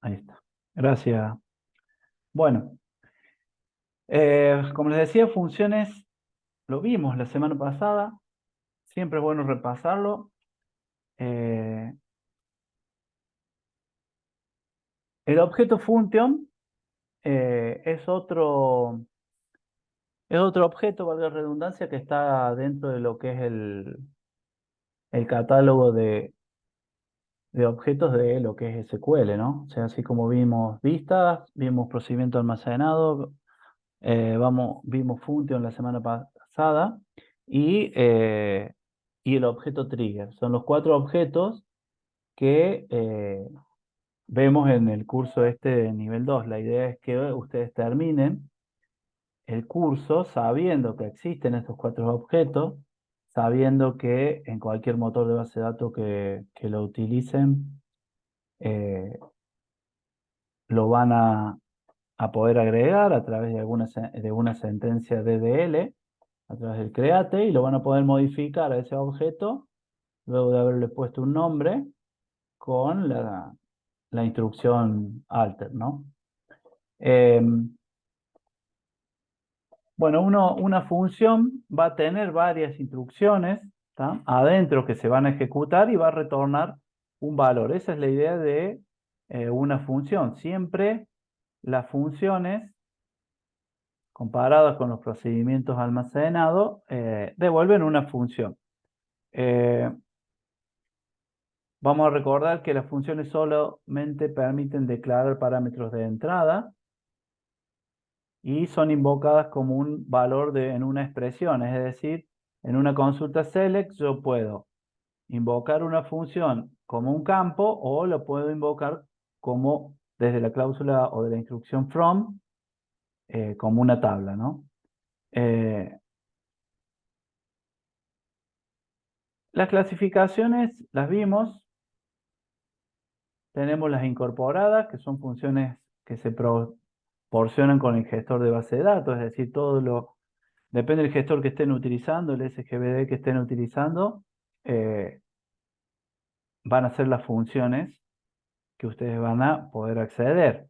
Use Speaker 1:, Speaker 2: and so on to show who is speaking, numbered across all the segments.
Speaker 1: Ahí está. Gracias. Bueno, como les decía, funciones lo vimos la semana pasada. Siempre es bueno repasarlo. Eh, el objeto function es otro objeto, valga la redundancia, que está dentro de lo que es el catálogo de objetos de lo que es SQL, ¿no? O sea, así como vimos vistas, vimos procedimiento almacenado, vimos function la semana pasada y el objeto trigger. Son los cuatro objetos que vemos en el curso este de nivel 2. La idea es que ustedes terminen el curso sabiendo que existen estos cuatro objetos, sabiendo que en cualquier motor de base de datos que lo utilicen, eh, lo van a poder agregar a través de de una sentencia DDL, a través del create, y lo van a poder modificar a ese objeto luego de haberle puesto un nombre con la instrucción alter, ¿no? Eh, bueno, una función va a tener varias instrucciones, ¿tá? Adentro que se van a ejecutar y va a retornar un valor. Esa es la idea de una función. Siempre las funciones, comparadas con los procedimientos almacenados, devuelven una función. Eh, Vamos a recordar que las funciones solamente permiten declarar parámetros de entrada y son invocadas como un valor en una expresión, es decir, en una consulta select yo puedo invocar una función como un campo o lo puedo invocar como desde la cláusula o de la instrucción from como una tabla, ¿no? Eh, las clasificaciones las vimos, tenemos las incorporadas, que son funciones que se proporcionan con el gestor de base de datos, es decir, depende del gestor que estén utilizando, el SGBD que estén utilizando, eh, van a ser las funciones que ustedes van a poder acceder.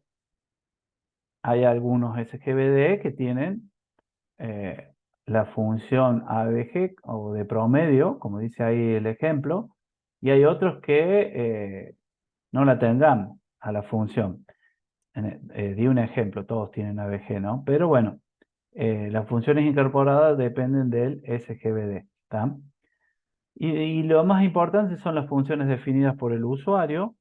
Speaker 1: Hay algunos SGBD que tienen la función ABG o de promedio, como dice ahí el ejemplo, y hay otros que no la tendrán a la función. Di un ejemplo, todos tienen ABG, ¿no? Pero bueno, las funciones incorporadas dependen del SGBD, ¿tá? Y lo más importante son las funciones definidas por el usuario,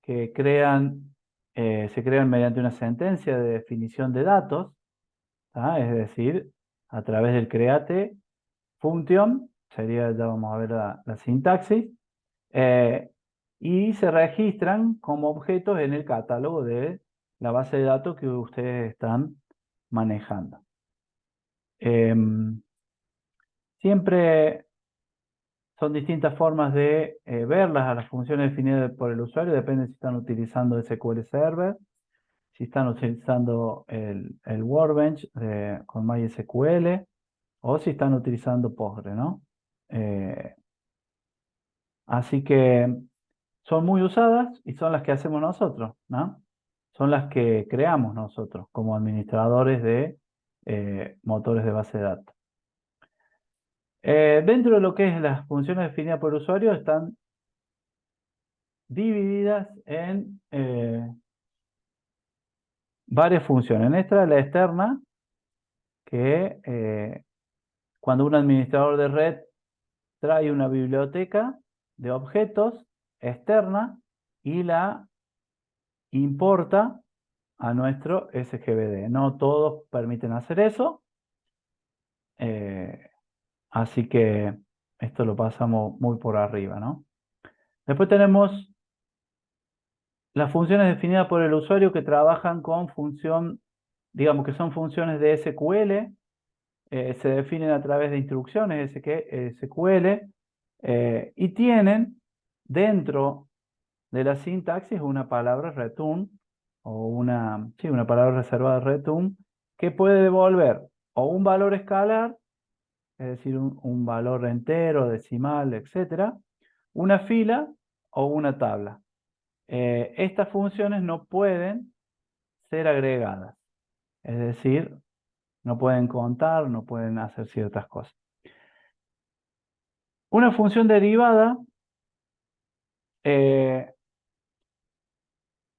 Speaker 1: que se crean mediante una sentencia de definición de datos, ¿tá? Es decir, a través del create function, ya vamos a ver la sintaxis, eh, y se registran como objetos en el catálogo de la base de datos que ustedes están manejando. Siempre son distintas formas de verlas a las funciones definidas por el usuario, depende si están utilizando SQL Server, si están utilizando el Workbench con MySQL o si están utilizando Postgre, ¿no? Eh, Así que son muy usadas y son las que hacemos nosotros, ¿no? Son las que creamos nosotros como administradores de motores de base de datos. Dentro de lo que es las funciones definidas por usuario están divididas en varias funciones. En esta, la externa, que cuando un administrador de red trae una biblioteca de objetos externa y la importa a nuestro SGBD. No todos permiten hacer eso, eh, así que esto lo pasamos muy por arriba, ¿no? Después tenemos las funciones definidas por el usuario que trabajan con digamos que son funciones de SQL, se definen a través de instrucciones SQL y tienen dentro de la sintaxis una palabra return o sí, una palabra reservada return que puede devolver o un valor escalar, es decir, un valor entero, decimal, etcétera, una fila o una tabla. Estas funciones no pueden ser agregadas. Es decir, no pueden contar, no pueden hacer ciertas cosas. Una función derivada,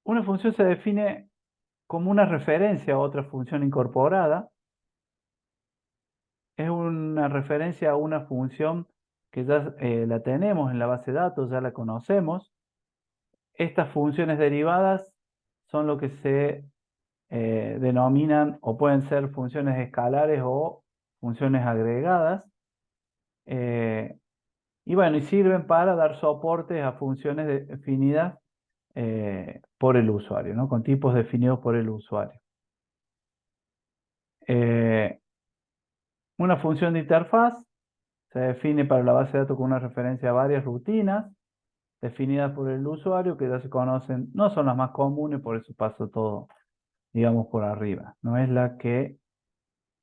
Speaker 1: una función se define como una referencia a otra función incorporada. Es una referencia a una función que ya la tenemos en la base de datos, ya la conocemos. Estas funciones derivadas son lo que se denominan o pueden ser funciones escalares o funciones agregadas. Y bueno, y sirven para dar soporte a funciones definidas por el usuario, ¿no? Con tipos definidos por el usuario. Una función de interfaz se define para la base de datos con una referencia a varias rutinas definidas por el usuario que ya se conocen, no son las más comunes, por eso paso todo, digamos, por arriba. No es la que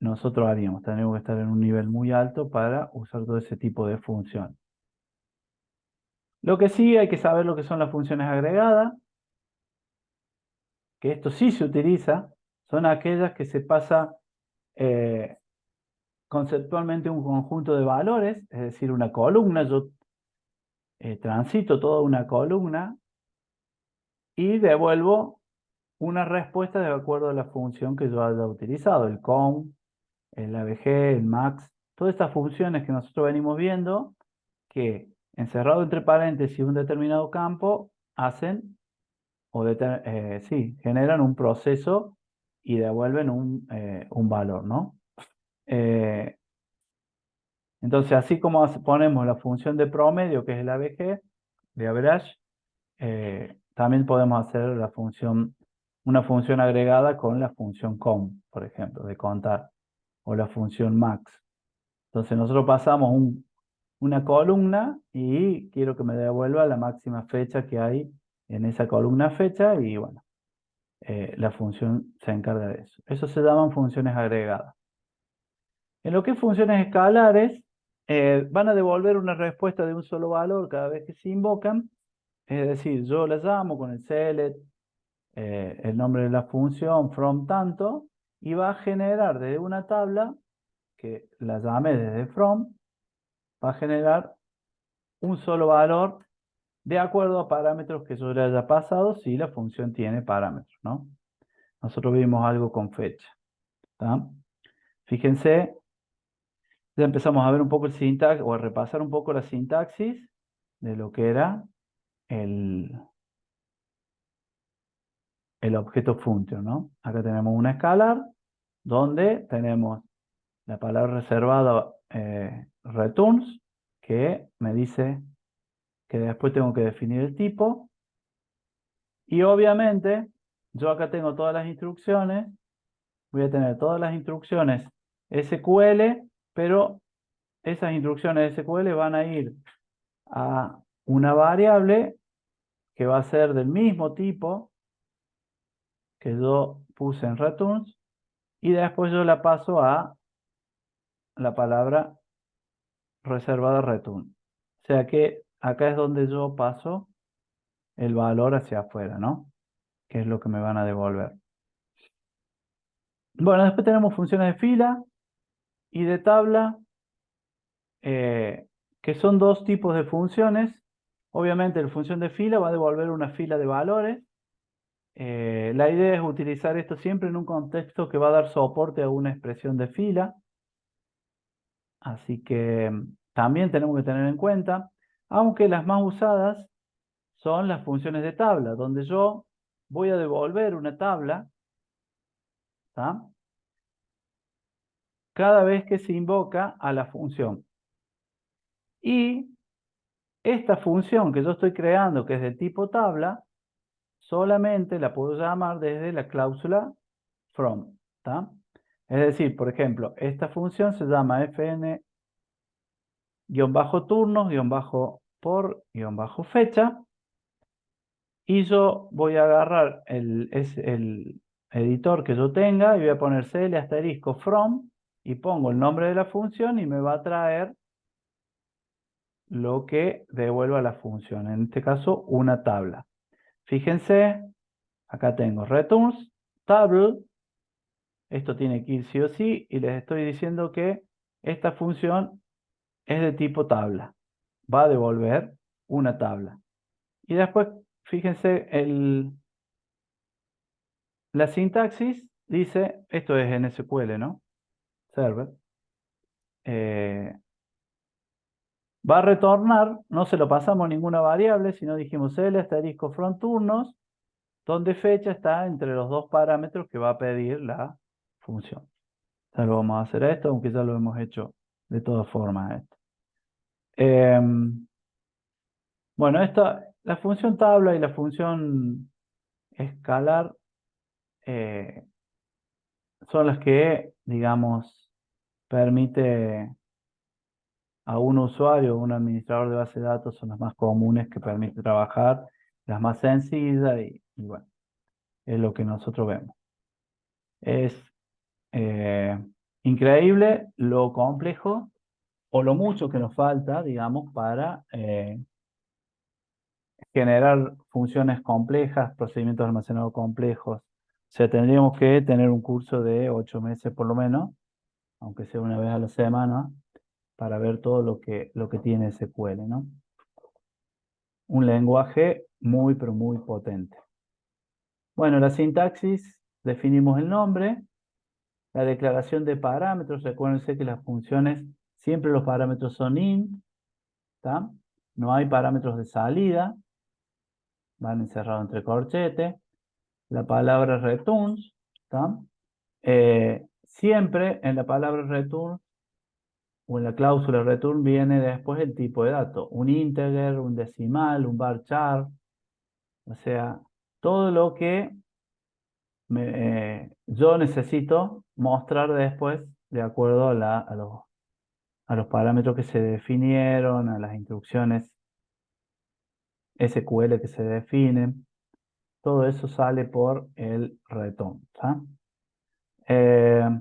Speaker 1: nosotros haríamos, tenemos que estar en un nivel muy alto para usar todo ese tipo de función. Lo que sí hay que saber lo que son las funciones agregadas, que esto sí se utiliza, son aquellas que se pasa conceptualmente un conjunto de valores, es decir, una columna. Yo transito toda una columna y devuelvo una respuesta de acuerdo a la función que yo haya utilizado, el com, el abg, el max, todas estas funciones que nosotros venimos viendo, que encerrado entre paréntesis un determinado campo, hacen, sí, generan un proceso y devuelven un valor, ¿no? Entonces, así como ponemos la función de promedio, que es el ABG, de average, también podemos hacer una función agregada con la función com, por ejemplo, de contar, o la función max. Entonces, nosotros pasamos una columna y quiero que me devuelva la máxima fecha que hay en esa columna fecha y bueno, la función se encarga de eso. Eso se llaman funciones agregadas. En lo que es funciones escalares, van a devolver una respuesta de un solo valor cada vez que se invocan. Es decir, yo la llamo con el select, el nombre de la función, from tanto, y va a generar desde una tabla, que la llame desde from, va a generar un solo valor de acuerdo a parámetros que yo le haya pasado, si la función tiene parámetros, ¿no? Nosotros vimos algo con fecha, ¿tá? Fíjense, ya empezamos a ver un poco el sintaxis, o a repasar un poco la sintaxis de lo que era el objeto function, ¿no? Acá tenemos una escalar donde tenemos la palabra reservada returns, que me dice que después tengo que definir el tipo. Y obviamente, yo acá tengo todas las instrucciones, voy a tener todas las instrucciones SQL, pero esas instrucciones SQL van a ir a una variable que va a ser del mismo tipo que yo puse en returns, y después yo la paso a la palabra reservada return. O sea que acá es donde yo paso el valor hacia afuera, ¿no? Que es lo que me van a devolver. Bueno, después tenemos funciones de fila y de tabla, que son dos tipos de funciones. Obviamente la función de fila va a devolver una fila de valores. La idea es utilizar esto siempre en un contexto que va a dar soporte a una expresión de fila. Así que también tenemos que tener en cuenta, aunque las más usadas son las funciones de tabla, donde yo voy a devolver una tabla, ¿tá? Cada vez que se invoca a la función. Y esta función que yo estoy creando, que es de tipo tabla, solamente la puedo llamar desde la cláusula from, ¿tá? Es decir, por ejemplo, esta función se llama fn-turnos-por-fecha, y yo voy a agarrar el editor que yo tenga y voy a poner cl asterisco from y pongo el nombre de la función y me va a traer lo que devuelva la función, en este caso una tabla. Fíjense, acá tengo returns, table, esto tiene que ir sí o sí, y les estoy diciendo que esta función es de tipo tabla, va a devolver una tabla. Y después, fíjense, la sintaxis dice, esto es en SQL, ¿no? Server. Va a retornar, no se lo pasamos ninguna variable, sino dijimos L asterisco from turnos, donde fecha está entre los dos parámetros que va a pedir la función. Ya lo vamos a hacer esto, aunque ya lo hemos hecho de todas formas esto. Bueno, la función tabla y la función escalar son las que, digamos, permite a un usuario o un administrador de base de datos, son las más comunes que permite trabajar, las más sencillas y bueno, es lo que nosotros vemos. Es eh, increíble lo complejo o lo mucho que nos falta, digamos, para generar funciones complejas, procedimientos de almacenado complejos. O sea, tendríamos que tener un curso de 8 meses por lo menos, aunque sea una vez a la semana, para ver todo lo que tiene SQL, ¿no? Un lenguaje muy, pero muy potente. Bueno, la sintaxis, definimos el nombre, la declaración de parámetros, recuérdense que las funciones, siempre los parámetros son int, ¿tá? No hay parámetros de salida, van encerrados entre corchetes. La palabra returns, ¿tá? Siempre en la palabra return o en la cláusula return viene después el tipo de dato, un integer, un decimal, un varchar, o sea, todo lo que yo necesito mostrar después de acuerdo a los parámetros que se definieron, a las instrucciones SQL que se definen. Todo eso sale por el return, ¿tá? El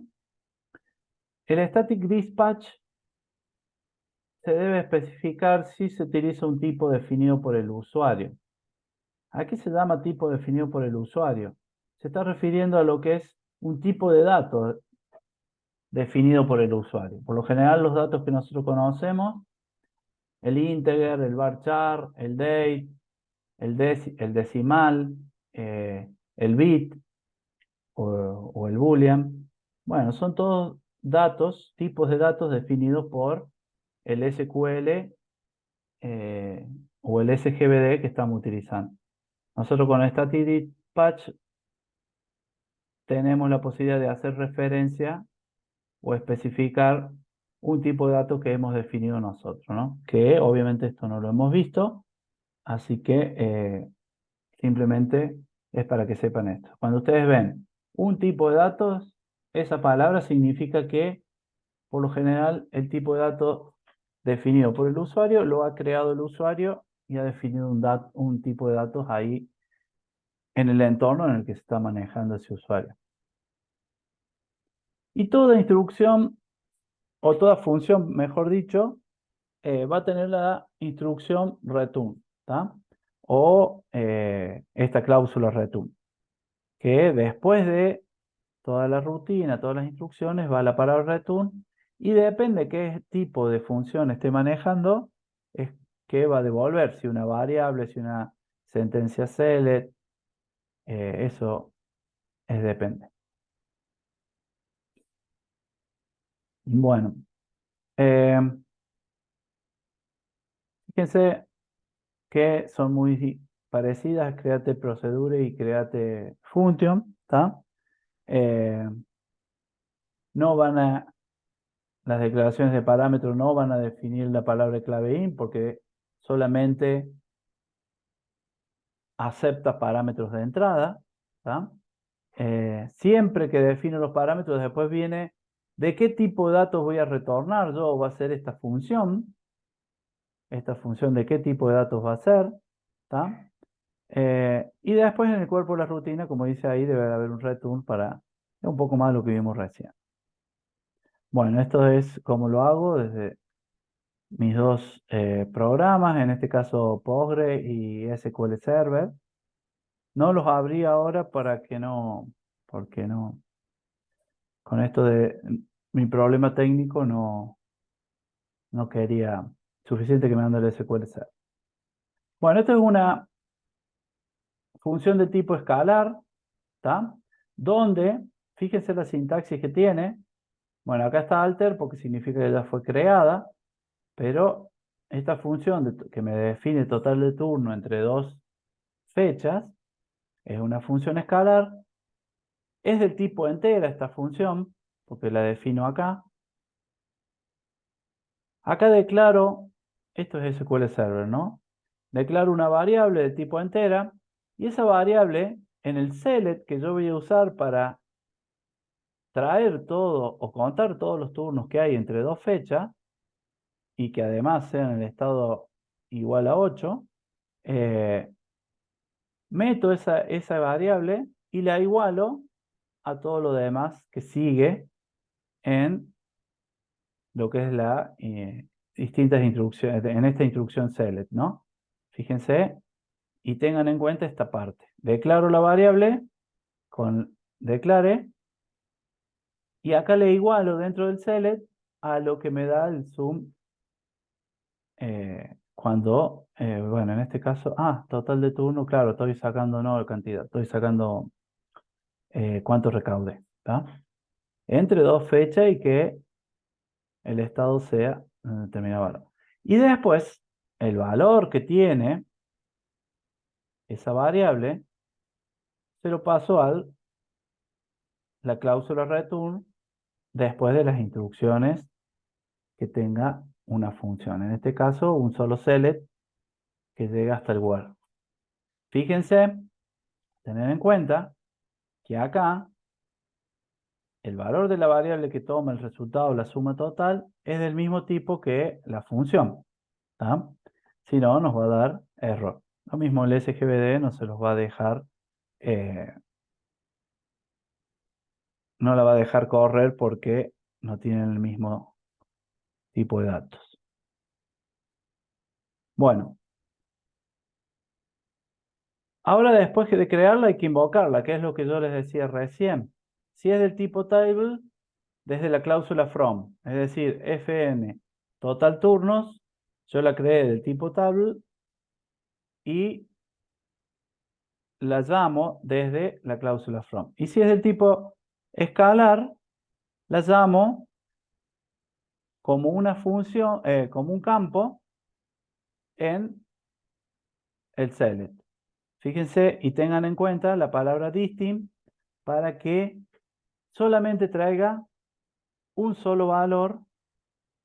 Speaker 1: static dispatch se debe especificar si se utiliza un tipo definido por el usuario. ¿A qué se llama tipo definido por el usuario? Se está refiriendo a lo que es un tipo de dato definido por el usuario. Por lo general, los datos que nosotros conocemos, el integer, el varchar, el date, el decimal, el bit o el boolean, bueno, son todos datos, tipos de datos definidos por el SQL o el SGBD que estamos utilizando. Nosotros con Static Dispatch tenemos la posibilidad de hacer referencia o especificar un tipo de dato que hemos definido nosotros, ¿no? Que obviamente esto no lo hemos visto, así que simplemente es para que sepan esto. Cuando ustedes ven un tipo de datos, esa palabra significa que por lo general el tipo de dato definido por el usuario lo ha creado el usuario y ha definido un tipo de datos ahí en el entorno en el que se está manejando ese usuario. Y toda instrucción o toda función, mejor dicho, va a tener la instrucción return, ¿tá? O esta cláusula return, que después de toda la rutina, todas las instrucciones, va la palabra return y depende qué tipo de función esté manejando, es que va a devolver, si una variable, si una sentencia select, eso depende. Bueno, eh, fíjense que son muy parecidas, Create Procedure y Create Function, ¿tá? No van a, las declaraciones de parámetros no van a definir la palabra clave int porque solamente acepta parámetros de entrada, ¿tá? Siempre que defino los parámetros, después viene de qué tipo de datos voy a retornar yo, va a ser esta función de qué tipo de datos va a ser, ¿tá? Y después en el cuerpo de la rutina, como dice ahí, debe haber un return para un poco más de lo que vimos recién. Bueno, esto es como lo hago desde mis dos programas, en este caso Postgre y SQL Server. No los abrí ahora para que no, porque no, con esto de mi problema técnico no quería, suficiente que me mande el SQL Server. Bueno, esto es una función de tipo escalar, ¿está? Donde, fíjense la sintaxis que tiene. Bueno, acá está alter porque significa que ya fue creada, pero esta función que me define total de turno entre dos fechas es una función escalar. Es del tipo entera esta función, porque la defino acá. Acá declaro, esto es SQL Server, ¿no? Declaro una variable de tipo entera y esa variable en el select que yo voy a usar para traer todo o contar todos los turnos que hay entre dos fechas y que además sean en el estado igual a 8, meto esa variable y la igualo a todo lo demás que sigue en lo que es la distintas instrucciones, en esta instrucción select, ¿no? Fíjense y tengan en cuenta esta parte. Declaro la variable con declare y acá le igualo dentro del select a lo que me da el sum cuando, bueno, en este caso, total de turno, claro, estoy sacando no cantidad, estoy sacando cuánto recaudé, ¿está? Entre dos fechas y que el estado sea un determinado valor. Y después, el valor que tiene esa variable, se lo paso a la cláusula return después de las instrucciones que tenga una función. En este caso, un solo select que llega hasta el where. Fíjense, tener en cuenta que acá el valor de la variable que toma el resultado, la suma total, es del mismo tipo que la función. ¿Tá? Si no, nos va a dar error. Lo mismo el SGBD no se los va a dejar, no la va a dejar correr porque no tienen el mismo tipo de datos. Bueno, ahora después de crearla hay que invocarla, que es lo que yo les decía recién. Si es del tipo table, desde la cláusula from, es decir, fn total turnos, yo la creé del tipo table y la llamo desde la cláusula from. Y si es del tipo escalar, la llamo como una función, como un campo en el select. Fíjense y tengan en cuenta la palabra distinct para que solamente traiga un solo valor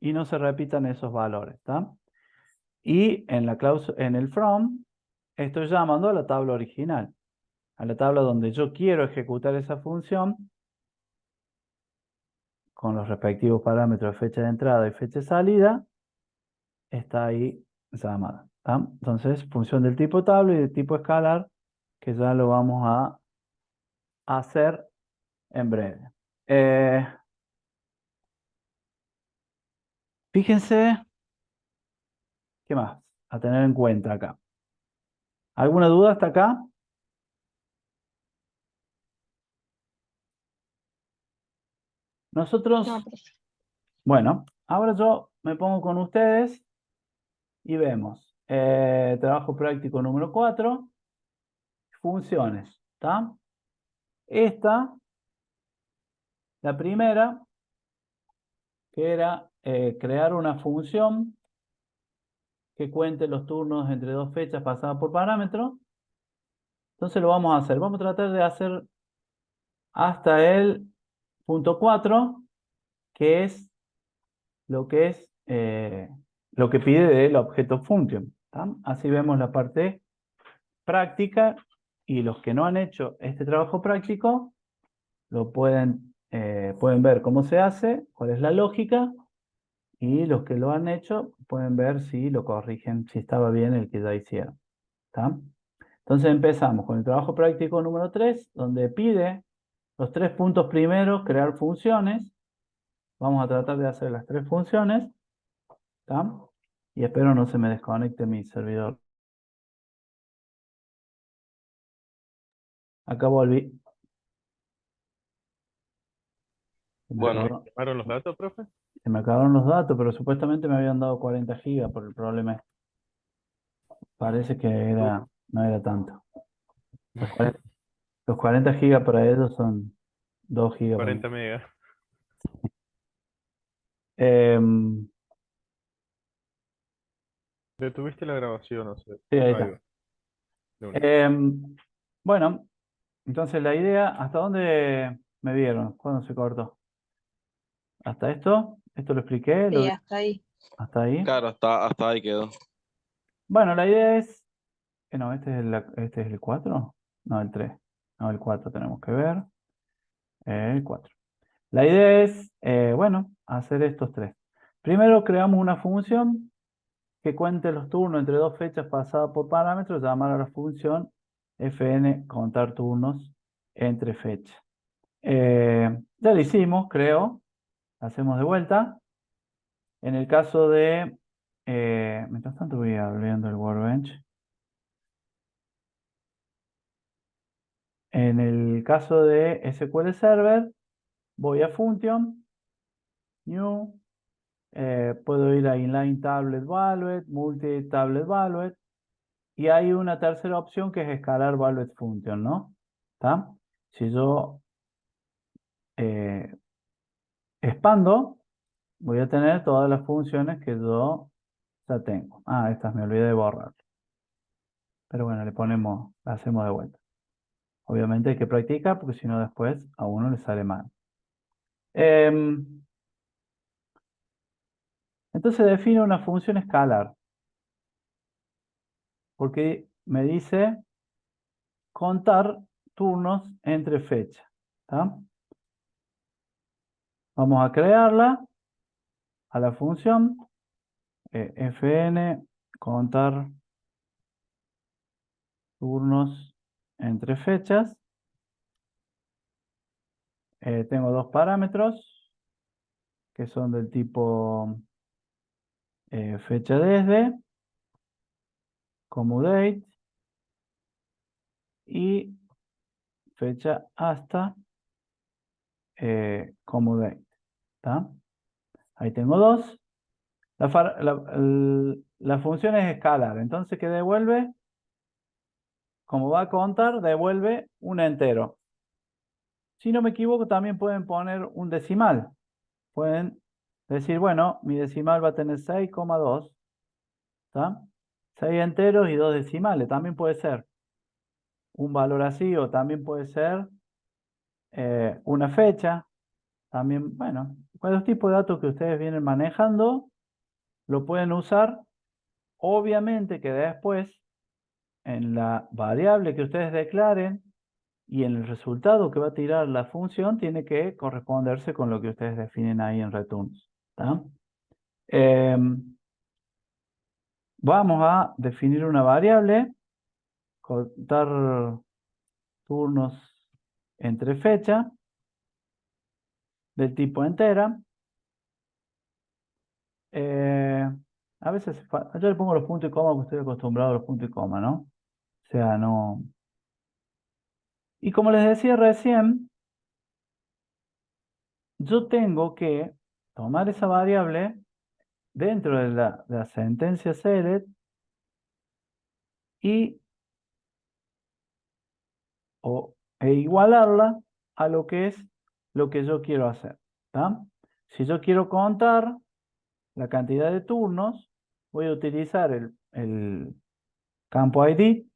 Speaker 1: y no se repitan esos valores, ¿tá? Y en la cláusula, en el from, estoy llamando a la tabla original, a la tabla donde yo quiero ejecutar esa función con los respectivos parámetros de fecha de entrada y fecha de salida, está ahí llamada, ¿tá? Entonces, función del tipo tabla y del tipo escalar, que ya lo vamos a hacer en breve. Fíjense, ¿qué más? A tener en cuenta acá. ¿Alguna duda hasta acá? Nosotros,
Speaker 2: No, profe.
Speaker 1: bueno, ahora yo me pongo con ustedes y vemos. Trabajo práctico número 4, funciones, ¿está? Esta, la primera, que era crear una función que cuente los turnos entre dos fechas pasadas por parámetro. Entonces lo vamos a hacer. Vamos a tratar de hacer hasta el punto 4, que es lo que lo que pide del objeto function. ¿Tá? Así vemos la parte práctica y los que no han hecho este trabajo práctico lo pueden ver cómo se hace, cuál es la lógica, y los que lo han hecho pueden ver si lo corrigen, si estaba bien el que ya hicieron. ¿Tá? Entonces empezamos con el trabajo práctico número 3, donde pide los 3 puntos primeros, crear funciones. Vamos a tratar de hacer las 3 funciones. ¿Tá? Y espero no se me desconecte mi servidor. Acá volví. Se me
Speaker 2: Bueno,
Speaker 1: acabó-
Speaker 2: ¿llamaron los datos, profe?
Speaker 1: se me acabaron los datos, pero supuestamente me habían dado 40 gigas por el problema. Parece que no era tanto. Los 40, los 40 gigas para ellos son 2 gigas para mí.
Speaker 2: 40 megas.
Speaker 1: Em,
Speaker 2: Detuviste la grabación, o sea,
Speaker 1: sí, ahí
Speaker 2: ahí
Speaker 1: está.
Speaker 2: va, de una.
Speaker 1: Em, bueno, entonces la idea, ¿hasta dónde me vieron? ¿Cuándo se cortó? ¿Hasta esto? ¿Esto lo expliqué?
Speaker 3: Sí, hasta ahí.
Speaker 1: ¿Hasta ahí?
Speaker 4: Claro, hasta ahí quedó.
Speaker 1: Bueno, la idea es, no, este es el 4, no, el 3, no, el 4 tenemos que ver, el 4. La idea es, bueno, hacer estos tres. Primero creamos una función que cuente los turnos entre dos fechas pasadas por parámetros, llamar a la función fn contar turnos entre fechas. Ya lo hicimos, creo. Hacemos de vuelta. En el caso de, mientras tanto voy abriendo el Workbench. En el caso de SQL Server, voy a Function, New, puedo ir a Inline Tablet Valued, Multi Tablet Valued, y hay una tercera opción que es Scalar Valued Function, ¿no? ¿Está? Si yo eh, expando, voy a tener todas las funciones que yo ya tengo. Ah, estas me olvidé de borrar. Pero bueno, la hacemos de vuelta. Obviamente hay que practicar porque si no después a uno le sale mal. Entonces define una función escalar. Porque me dice contar turnos entre fechas. ¿Está? Vamos a crearla a la función fn contar turnos entre fechas. Tengo dos parámetros que son del tipo fecha desde, como date, y fecha hasta, como date. ¿Está? Ahí tengo dos. La función es escalar, entonces ¿qué devuelve? Como va a contar, devuelve un entero. Si no me equivoco, también pueden poner un decimal. Pueden decir, bueno, mi decimal va a tener 6,2. ¿Está? 6 enteros y 2 decimales. También puede ser un valor así o también puede ser una fecha. También, bueno, cualquier tipo de datos que ustedes vienen manejando, lo pueden usar. Obviamente que después, en la variable que ustedes declaren, y en el resultado que va a tirar la función tiene que corresponderse con lo que ustedes definen ahí en returns. ¿Tá? Vamos a definir una variable, contar turnos entre fecha, del tipo entera. Eh, a veces, yo le pongo los puntos y coma porque estoy acostumbrado a los puntos y coma, ¿no? O sea, no. Y como les decía recién, yo tengo que tomar esa variable dentro de la sentencia select y e igualarla a lo que es lo que yo quiero hacer. ¿Tá? Si yo quiero contar la cantidad de turnos, voy a utilizar el campo ID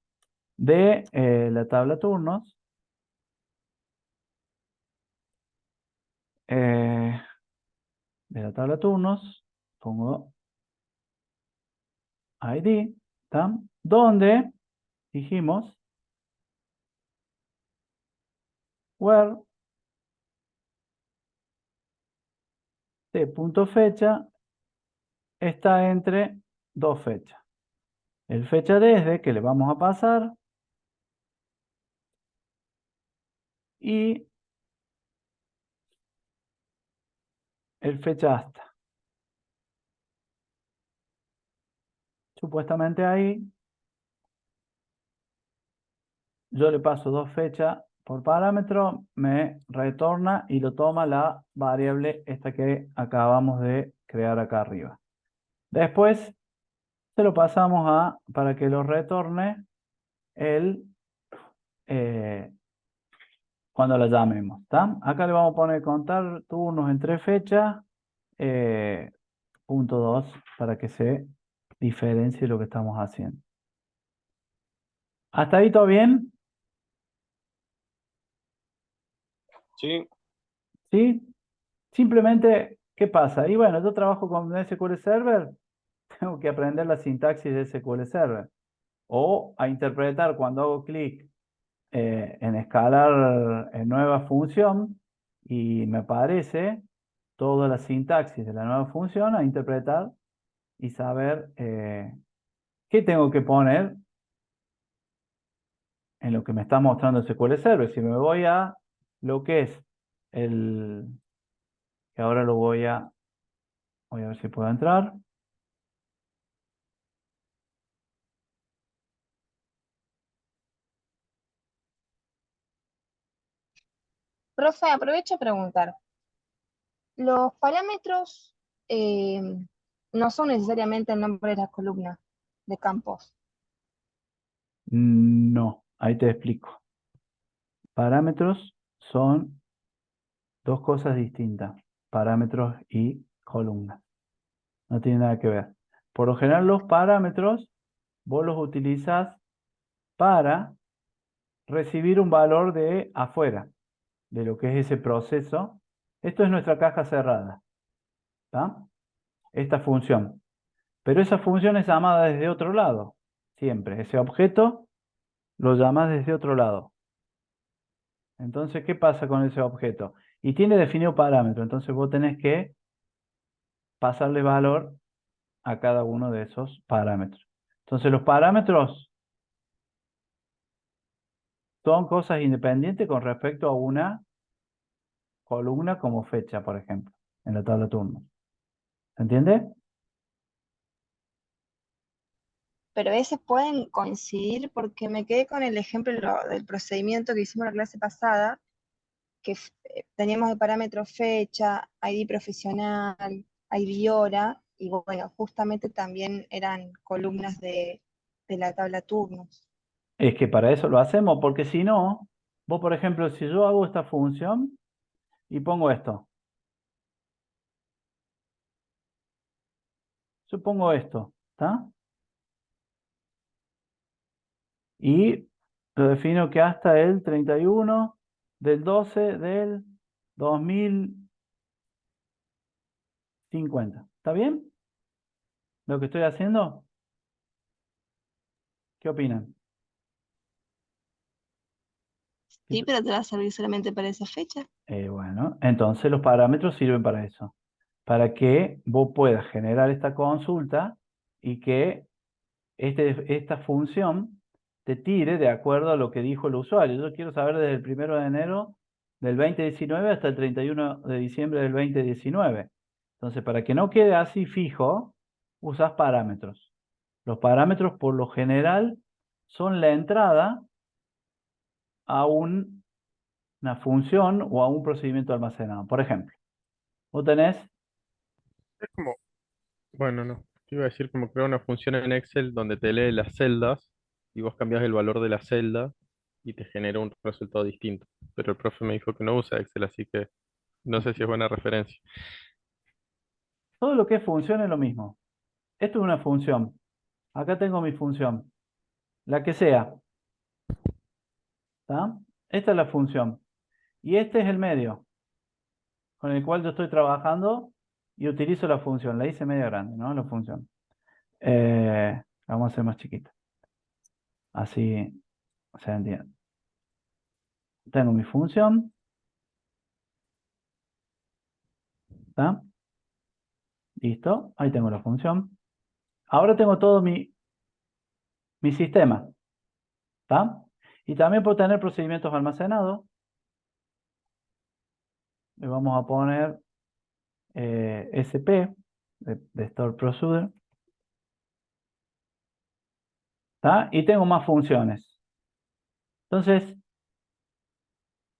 Speaker 1: de la tabla turnos. eh, de la tabla turnos, pongo ID, ¿tá? Donde dijimos where t.fecha está entre dos fechas. El fecha desde que le vamos a pasar y el fecha hasta. Supuestamente ahí yo le paso 2 fechas por parámetro, me retorna y lo toma la variable esta que acabamos de crear acá arriba. Después se lo pasamos para que lo retorne el, cuando la llamemos, ¿está? Acá le vamos a poner contar turnos entre fechas, punto 2, para que se diferencie lo que estamos haciendo. ¿Hasta ahí todo bien?
Speaker 2: Sí,
Speaker 1: ¿Sí? Simplemente, ¿qué pasa? Y bueno, yo trabajo con SQL Server, tengo que aprender la sintaxis de SQL Server. O a interpretar cuando hago clic en escalar en nueva función y me aparece toda la sintaxis de la nueva función, a interpretar y saber qué tengo que poner en lo que me está mostrando SQL Server. Si me voy a lo que es el, que ahora voy a ver si puedo entrar.
Speaker 3: Profe, aprovecho a preguntar. Los parámetros eh, no son necesariamente el nombre de la columna de campos.
Speaker 1: No, ahí te explico. Parámetros son dos cosas distintas, parámetros y columnas. No tiene nada que ver. Por lo general los parámetros vos los utilizas para recibir un valor de afuera, de lo que es ese proceso. Esto es nuestra caja cerrada, ¿tá? Esta función. Pero esa función es llamada desde otro lado, siempre. Ese objeto lo llamas desde otro lado. Entonces, ¿qué pasa con ese objeto? Y tiene definido parámetro, entonces vos tenés que pasarle valor a cada uno de esos parámetros. Entonces, los parámetros son cosas independientes con respecto a una columna como fecha, por ejemplo, en la tabla turnos. ¿Se entiende?
Speaker 3: Pero a veces pueden coincidir porque me quedé con el ejemplo del procedimiento que hicimos la clase pasada, que teníamos de parámetro fecha, ID profesional, ID hora, y bueno, justamente también eran columnas de la tabla turnos.
Speaker 1: Es que para eso lo hacemos, porque si no, vos, por ejemplo, si yo hago esta función y pongo esto, yo pongo esto, ¿está? Y lo defino que hasta el 31 del 12 del 2050. ¿Está bien lo que estoy haciendo? ¿Qué opinan?
Speaker 3: Sí, pero te va a servir solamente para esa fecha.
Speaker 1: Bueno, entonces los parámetros sirven para eso, para que vos puedas generar esta consulta y que esta función te tire de acuerdo a lo que dijo el usuario. Yo quiero saber desde el 1 de enero del 2019 hasta el 31 de diciembre del 2019. Entonces, para que no quede así fijo, usas parámetros. Los parámetros, por lo general, son la entrada a una función o a un procedimiento almacenado. Por ejemplo, vos tenés,
Speaker 2: es como, bueno, no, te iba a decir como crear una función en Excel donde te lee las celdas y vos cambias el valor de la celda y te genera un resultado distinto. Pero el profe me dijo que no usa Excel, así que no sé si es buena referencia.
Speaker 1: todo lo que es función es lo mismo. Esto es una función. Acá tengo mi función, la que sea. ¿Está? Esta es la función. Y este es el medio con el cual yo estoy trabajando y utilizo la función. La hice media grande, ¿no? La función. La vamos a hacer más chiquita. Así se entiende. Tengo mi función. ¿Está? Listo. Ahí tengo la función. Ahora tengo todo mi sistema. ¿Está? Y también puedo tener procedimientos almacenados. Le vamos a poner SP de Store Procedure. ¿Está? Y tengo más funciones. Entonces,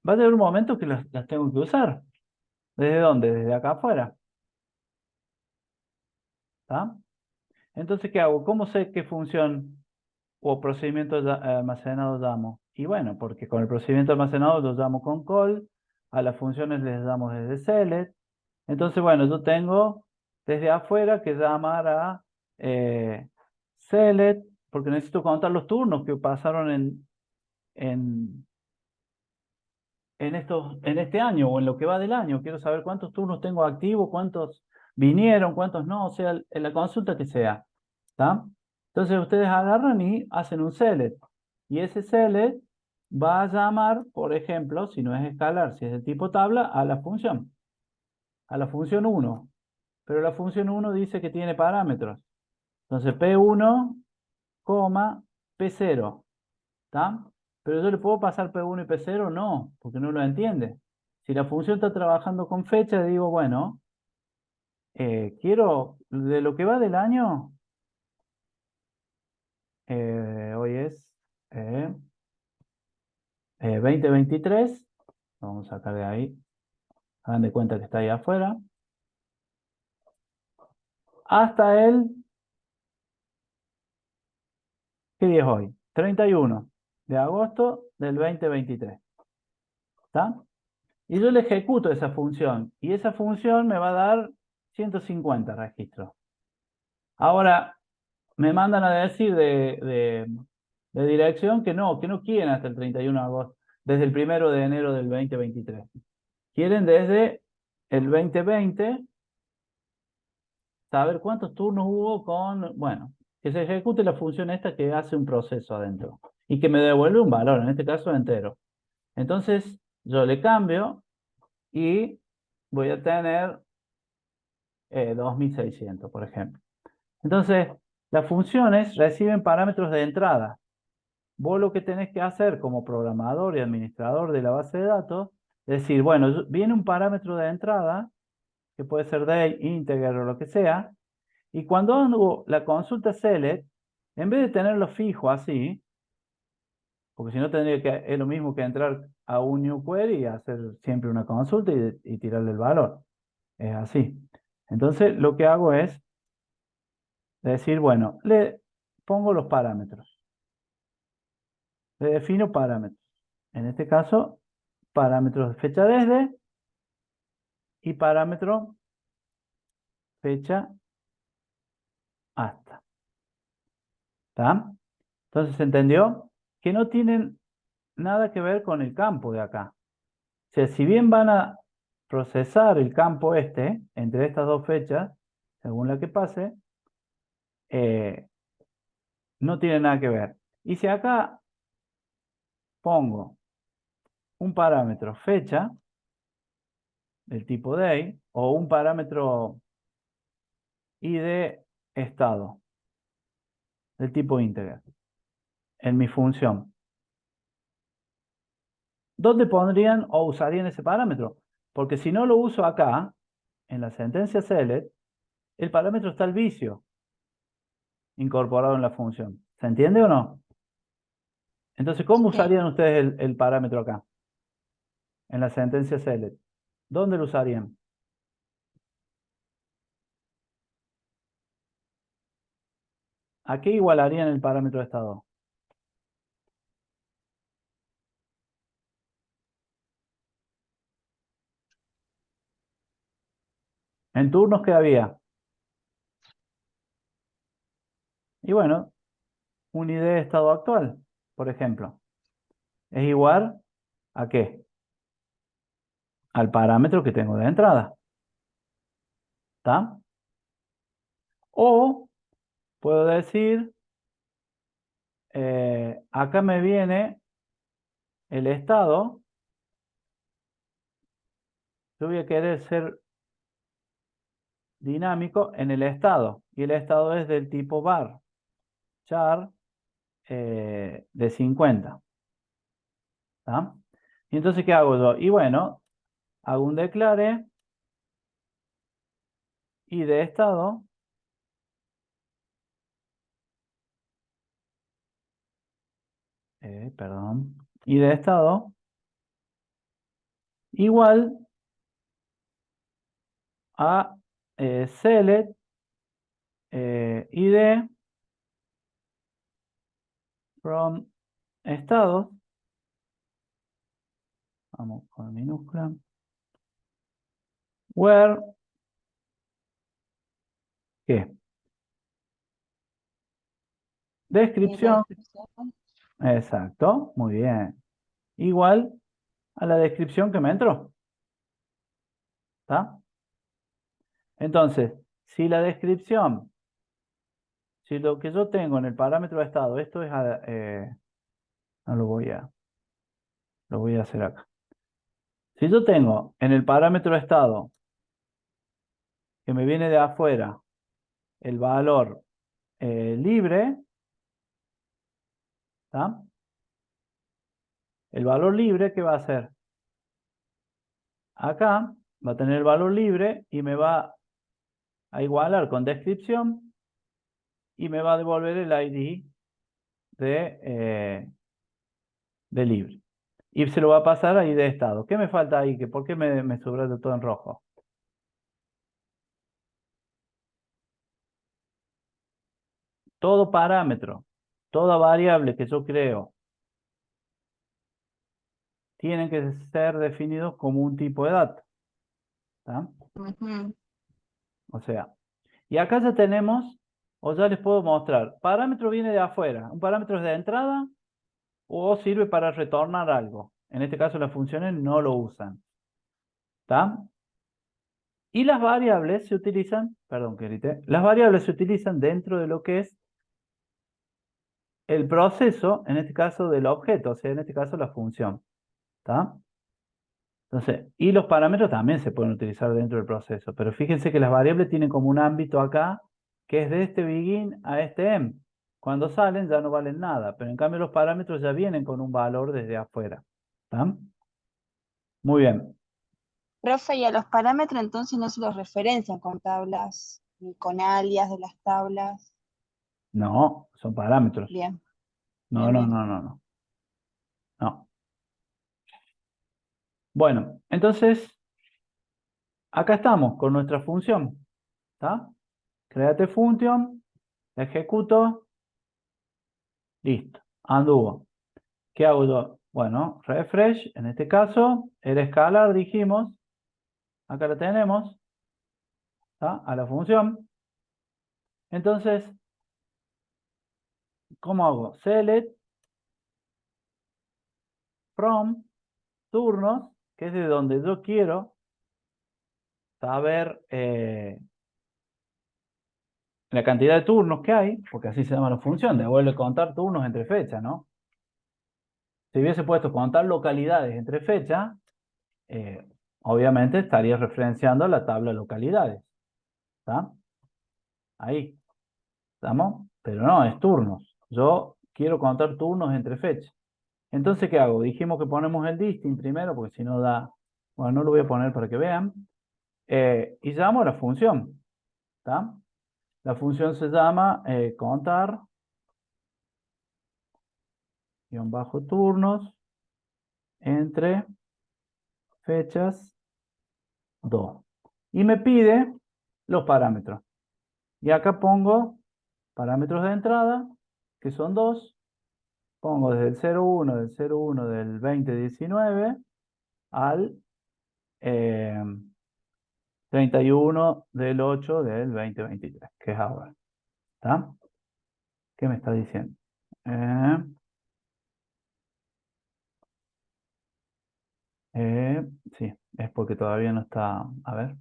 Speaker 1: va a tener un momento que las tengo que usar. ¿Desde dónde? Desde acá afuera. ¿Está? Entonces, ¿qué hago? ¿Cómo sé qué función o procedimiento almacenado llamo? Y bueno, porque con el procedimiento almacenado lo llamo con call, a las funciones les damos desde select. Entonces, bueno, yo tengo desde afuera que llamar a select, porque necesito contar los turnos que pasaron en, en este año o en lo que va del año. Quiero saber cuántos turnos tengo activos, cuántos vinieron, cuántos no, o sea, en la consulta que sea. ¿Está? Entonces ustedes agarran y hacen un select. Y ese select va a llamar, por ejemplo, si no es escalar, si es de tipo tabla, a la función 1. Pero la función 1 dice que tiene parámetros. Entonces P1, P0. ¿Está? Pero yo le puedo pasar P1 y P0, no, porque no lo entiende. Si la función está trabajando con fecha, digo, bueno, quiero, de lo que va del año, hoy es 2023, vamos a sacar de ahí, hagan de cuenta que está ahí afuera, hasta ¿qué día es hoy? 31 de agosto del 2023. ¿Está? Y yo le ejecuto esa función, y esa función me va a dar 150 registros. Ahora, me mandan a decir de dirección que no quieren hasta el 31 de agosto, desde el 1 de enero del 2023. Quieren desde el 2020 saber cuántos turnos hubo con, bueno, que se ejecute la función esta que hace un proceso adentro y que me devuelve un valor, en este caso entero. Entonces, yo le cambio y voy a tener 2600, por ejemplo. Entonces, las funciones reciben parámetros de entrada. Vos lo que tenés que hacer como programador y administrador de la base de datos es decir, bueno, viene un parámetro de entrada, que puede ser day, integer o lo que sea, y cuando hago la consulta select, en vez de tenerlo fijo así, porque si no tendría que, es lo mismo que entrar a un new query y hacer siempre una consulta y tirarle el valor. Es así. Entonces, lo que hago es decir, bueno, le pongo los parámetros. Le defino parámetros. En este caso, parámetros de fecha desde y parámetro fecha hasta. ¿Está? Entonces, ¿se entendió? Que no tienen nada que ver con el campo de acá. O sea, si bien van a procesar el campo este, entre estas dos fechas, según la que pase, eh, no tiene nada que ver. Y si acá pongo un parámetro fecha, del tipo day, o un parámetro id estado, del tipo integer, en mi función, ¿dónde pondrían o usarían ese parámetro? Porque si no lo uso acá, en la sentencia select, el parámetro está al vicio incorporado en la función. ¿Se entiende o no? Entonces, ¿cómo
Speaker 3: Sí.
Speaker 1: usarían ustedes el parámetro acá? En la sentencia select. ¿Dónde lo usarían? ¿A qué igualarían el parámetro de estado? En turnos que había. Y bueno, un ID de estado actual, por ejemplo, es igual ¿a qué? Al parámetro que tengo de entrada. ¿Está? O puedo decir, acá me viene el estado. Yo voy a querer ser dinámico en el estado. Y el estado es del tipo var, char, de 50. ¿Está? Y entonces, ¿qué hago yo? Y bueno, hago un declare y de estado perdón, y de estado igual a select id from estados, vamos con minúscula, where, ¿qué?
Speaker 3: La
Speaker 1: Descripción,
Speaker 3: descripción.
Speaker 1: exacto, muy bien, igual a la descripción que me entró, ¿está? Entonces, si la descripción, si lo que yo tengo en el parámetro de estado, esto es, no lo voy a hacer acá. Si yo tengo en el parámetro de estado que me viene de afuera el valor libre, ¿está? El valor libre, ¿qué va a hacer? Acá va a tener el valor libre y me va a igualar con descripción y me va a devolver el ID de libre. Y se lo va a pasar ahí de estado. ¿Qué me falta ahí? ¿Por qué me subrayo todo en rojo? Todo parámetro, toda variable que yo creo, tienen que ser definidos como un tipo de dato, ¿tá?
Speaker 3: Ujú.
Speaker 1: O sea, y acá ya tenemos, o ya les puedo mostrar, parámetro viene de afuera, un parámetro es de entrada o sirve para retornar algo. En este caso las funciones no lo usan, ¿está? Y las variables se utilizan, perdón que grité, las variables se utilizan dentro de lo que es el proceso, en este caso del objeto, o sea, en este caso la función, ¿está? Entonces, y los parámetros también se pueden utilizar dentro del proceso, pero fíjense que las variables tienen como un ámbito acá, que es de este begin a este end. Cuando salen ya no valen nada, pero en cambio los parámetros ya vienen con un valor desde afuera, ¿está? Muy bien.
Speaker 3: Profe, y a los parámetros entonces no se los referencian con tablas, ni con alias de las tablas.
Speaker 1: No, son parámetros.
Speaker 3: Bien,
Speaker 1: No,
Speaker 3: bien,
Speaker 1: no,
Speaker 3: bien.
Speaker 1: no, no, no. No. Bueno, entonces, acá estamos con nuestra función, ¿está? Créate función, la ejecuto, listo, anduvo. ¿Qué hago yo? Bueno, refresh, en este caso, era escalar, dijimos, acá lo tenemos, ¿está? A la función. Entonces, ¿cómo hago? Select from turnos, que es de donde yo quiero saber la cantidad de turnos que hay, porque así se llama la función, devuelve contar turnos entre fechas, ¿no? Si hubiese puesto contar localidades entre fechas, eh, obviamente estaría referenciando la tabla de localidades, ¿está? Ahí, ¿estamos? Pero no, es turnos. Yo quiero contar turnos entre fechas. Entonces, ¿qué hago? Dijimos que ponemos el distinct primero, porque si no da... Bueno, no lo voy a poner para que vean. Y llamo a la función, ¿está? La función se llama contar, guión bajo turnos, entre fechas 2. Y me pide los parámetros. Y acá pongo parámetros de entrada, que son 2. Pongo desde el 01 del 01 del 2019 al 31 del 8 del 2023, que es ahora. ¿Está? ¿Qué me está diciendo? Eh, sí, es porque todavía no está. A ver.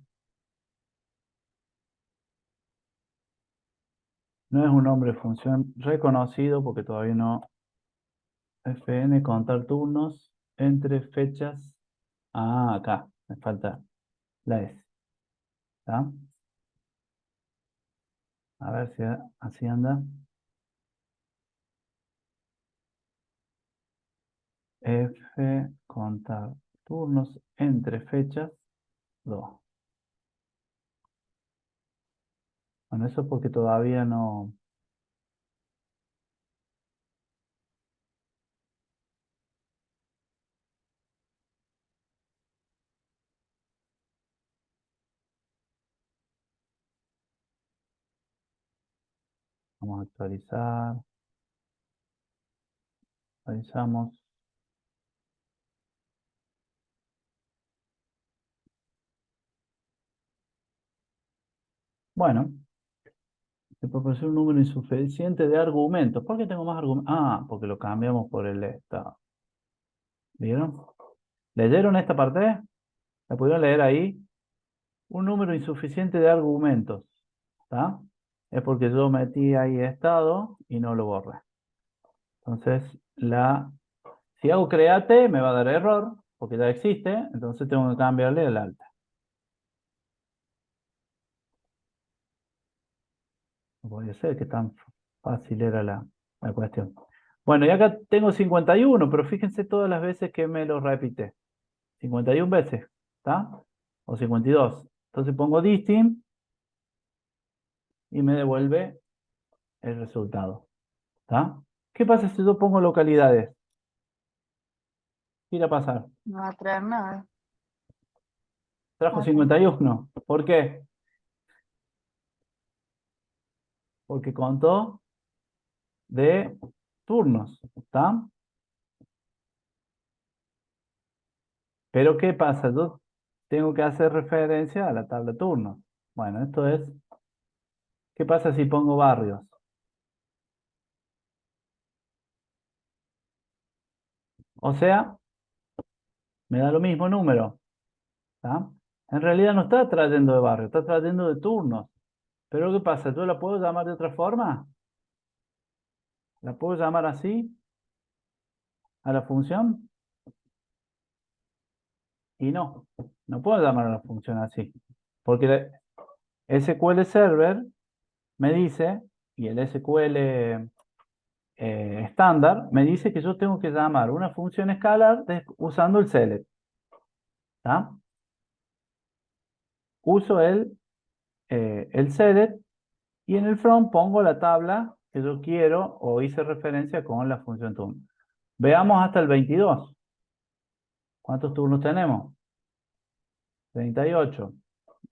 Speaker 1: No es un nombre de función reconocido porque todavía no. FN, contar turnos entre fechas. Ah, acá. Me falta la S. ¿Está? A ver si así anda. F, contar turnos entre fechas 2. Bueno, eso porque todavía no. Vamos a actualizar. Actualizamos. Bueno, se proporciona un número insuficiente de argumentos. ¿Por qué tengo más argumentos? Ah, porque lo cambiamos por el estado. ¿Vieron? ¿Leyeron esta parte? ¿La pudieron leer ahí? Un número insuficiente de argumentos. ¿Está? Es porque yo metí ahí estado y no lo borré. Entonces, si hago create, me va a dar error, porque ya existe, entonces tengo que cambiarle el alta. No podía ser que tan fácil era la cuestión. Bueno, y acá tengo 51, pero fíjense todas las veces que me lo repite. 51 veces, ¿está? O 52. Entonces pongo distinct y me devuelve el resultado. ¿Está? ¿Qué pasa si yo pongo localidades? ¿Qué irá a pasar?
Speaker 3: No va a traer nada.
Speaker 1: Trajo
Speaker 3: Ok.
Speaker 1: 51. ¿Por qué? Porque contó de turnos. ¿Está? Pero ¿qué pasa? Yo tengo que hacer referencia a la tabla turnos. Bueno, esto es, ¿qué pasa si pongo barrios? O sea, me da lo mismo número. ¿Está? En realidad no está trayendo de barrio, está trayendo de turnos. Pero ¿qué pasa? ¿Yo la puedo llamar de otra forma? ¿La puedo llamar así a la función? Y no puedo llamar a la función así. Porque SQL Server me dice, y el SQL estándar me dice que yo tengo que llamar una función escalar usando el select. ¿Está? Uso el select y en el front pongo la tabla que yo quiero o hice referencia con la función turno. Veamos hasta el 22. ¿Cuántos turnos tenemos? 38.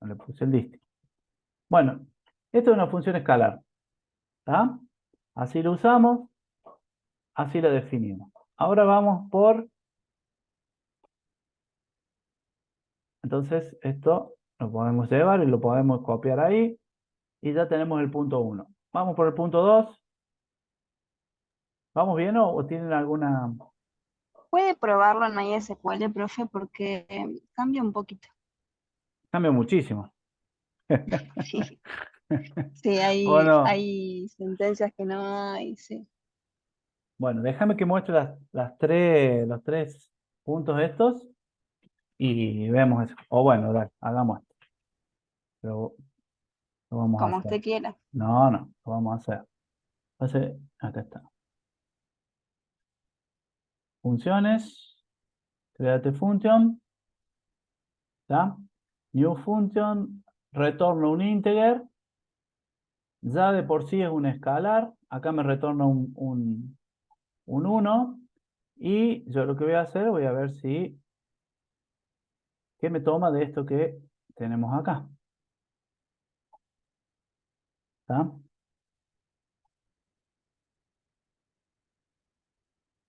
Speaker 1: Le puse el list. Bueno, esto es una función escalar. ¿Está? Así lo usamos, así la definimos. Ahora vamos por... Entonces esto lo podemos llevar y lo podemos copiar ahí. Y ya tenemos el punto 1. Vamos por el punto 2. ¿Vamos bien o tienen alguna...
Speaker 3: Puede probarlo en MySQL, profe, porque cambia un poquito.
Speaker 1: Cambia muchísimo.
Speaker 3: Sí, sí,
Speaker 1: ¿O no?
Speaker 3: hay sentencias que no hay, sí.
Speaker 1: Bueno, déjame que muestre los tres puntos estos y vemos eso. O bueno, dale, hagamos esto. Pero lo vamos a
Speaker 3: Como
Speaker 1: hacer.
Speaker 3: usted quiera.
Speaker 1: No, lo vamos a hacer. Entonces, acá está. Funciones. Create function. ¿Ya? New function. Retorno un integer. Ya de por sí es un escalar. Acá me retorna un 1. Y yo lo que voy a hacer, voy a ver si... ¿Qué me toma de esto que tenemos acá? ¿Está?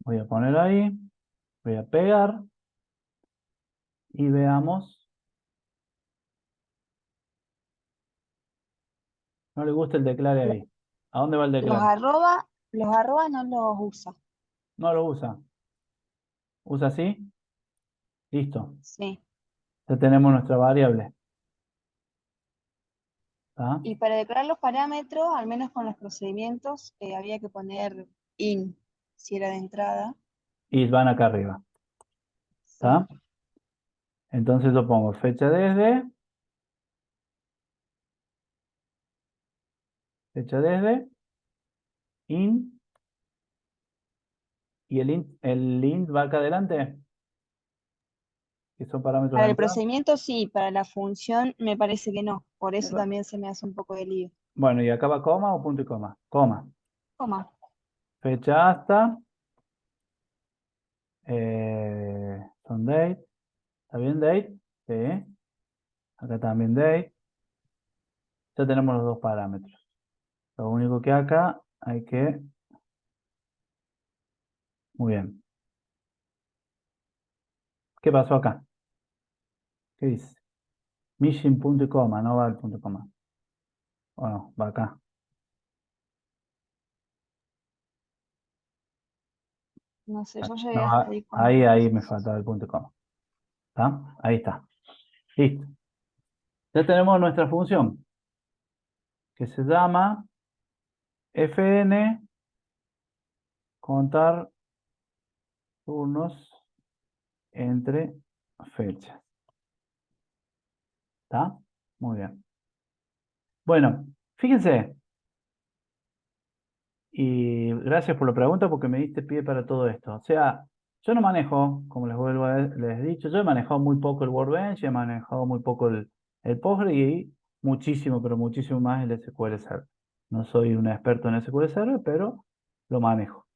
Speaker 1: Voy a poner ahí. Voy a pegar. Y veamos. No le gusta el declare
Speaker 3: Lo-
Speaker 1: ahí. ¿A dónde va el declare?
Speaker 3: Los arroba no los usa.
Speaker 1: No lo usa. ¿Usa así? Listo.
Speaker 3: Sí.
Speaker 1: Ya tenemos nuestra variable. ¿Está?
Speaker 3: Y para declarar los parámetros, al menos con los procedimientos, había que poner in, si era de entrada.
Speaker 1: Y van acá arriba.
Speaker 3: Sí.
Speaker 1: ¿Está? Entonces yo pongo fecha desde, in, y el int va acá adelante, que son parámetros de
Speaker 3: Para el
Speaker 1: entrada.
Speaker 3: procedimiento sí, para la función me parece que no. Por eso
Speaker 1: Bueno,
Speaker 3: también se me hace un poco de lío.
Speaker 1: bueno, y acá va coma o punto y coma. Coma.
Speaker 3: Coma.
Speaker 1: Fecha hasta, son date. ¿Está bien date? Sí. Acá también date. Ya tenemos los dos parámetros. Lo único que acá hay que... Muy bien. ¿Qué pasó acá? ¿Qué dice? Mission punto y coma, no va al punto y coma. Bueno, va acá.
Speaker 3: No sé, yo llegué
Speaker 1: No,
Speaker 3: hasta ahí con
Speaker 1: ahí,
Speaker 3: los
Speaker 1: ahí me
Speaker 3: procesos.
Speaker 1: faltaba el punto y coma. ¿Está? Ahí está. Listo. Ya tenemos nuestra función, que se llama fn contar turnos entre fechas. ¿Está? Muy bien. Bueno, fíjense, y gracias por la pregunta porque me diste pie para todo esto. O sea, yo no manejo, como les he dicho, yo he manejado muy poco el Workbench, he manejado muy poco el Postgre y muchísimo, pero muchísimo más el SQL Server. No soy un experto en SQL Server, pero lo manejo.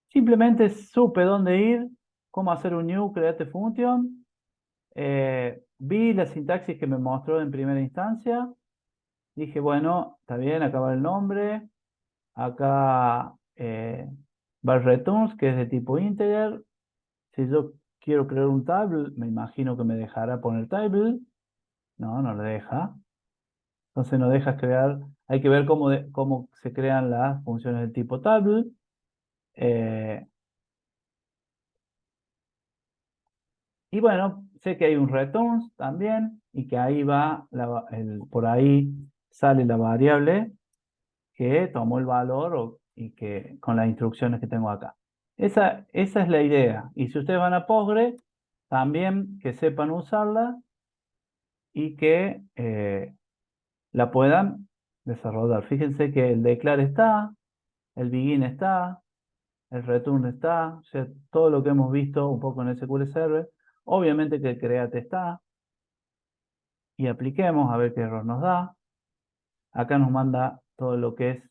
Speaker 1: Simplemente supe dónde ir, cómo hacer un new create function, vi la sintaxis que me mostró en primera instancia, dije, bueno, está bien, acá va el nombre, acá va el returns, que es de tipo integer. Si yo quiero crear un table, me imagino que me dejará poner table. No, no lo deja. Entonces no deja crear, hay que ver cómo se crean las funciones del tipo table. Eh, y bueno, sé que hay un returns también y que ahí va, por ahí sale la variable que tomó el valor y que con las instrucciones que tengo acá. Esa es la idea. Y si ustedes van a Postgre, también que sepan usarla y que la puedan desarrollar. Fíjense que el declare está, el begin está, el return está, o sea, todo lo que hemos visto un poco en SQL Server. Obviamente que el create está. Y apliquemos a ver qué error nos da. Acá nos manda todo lo que es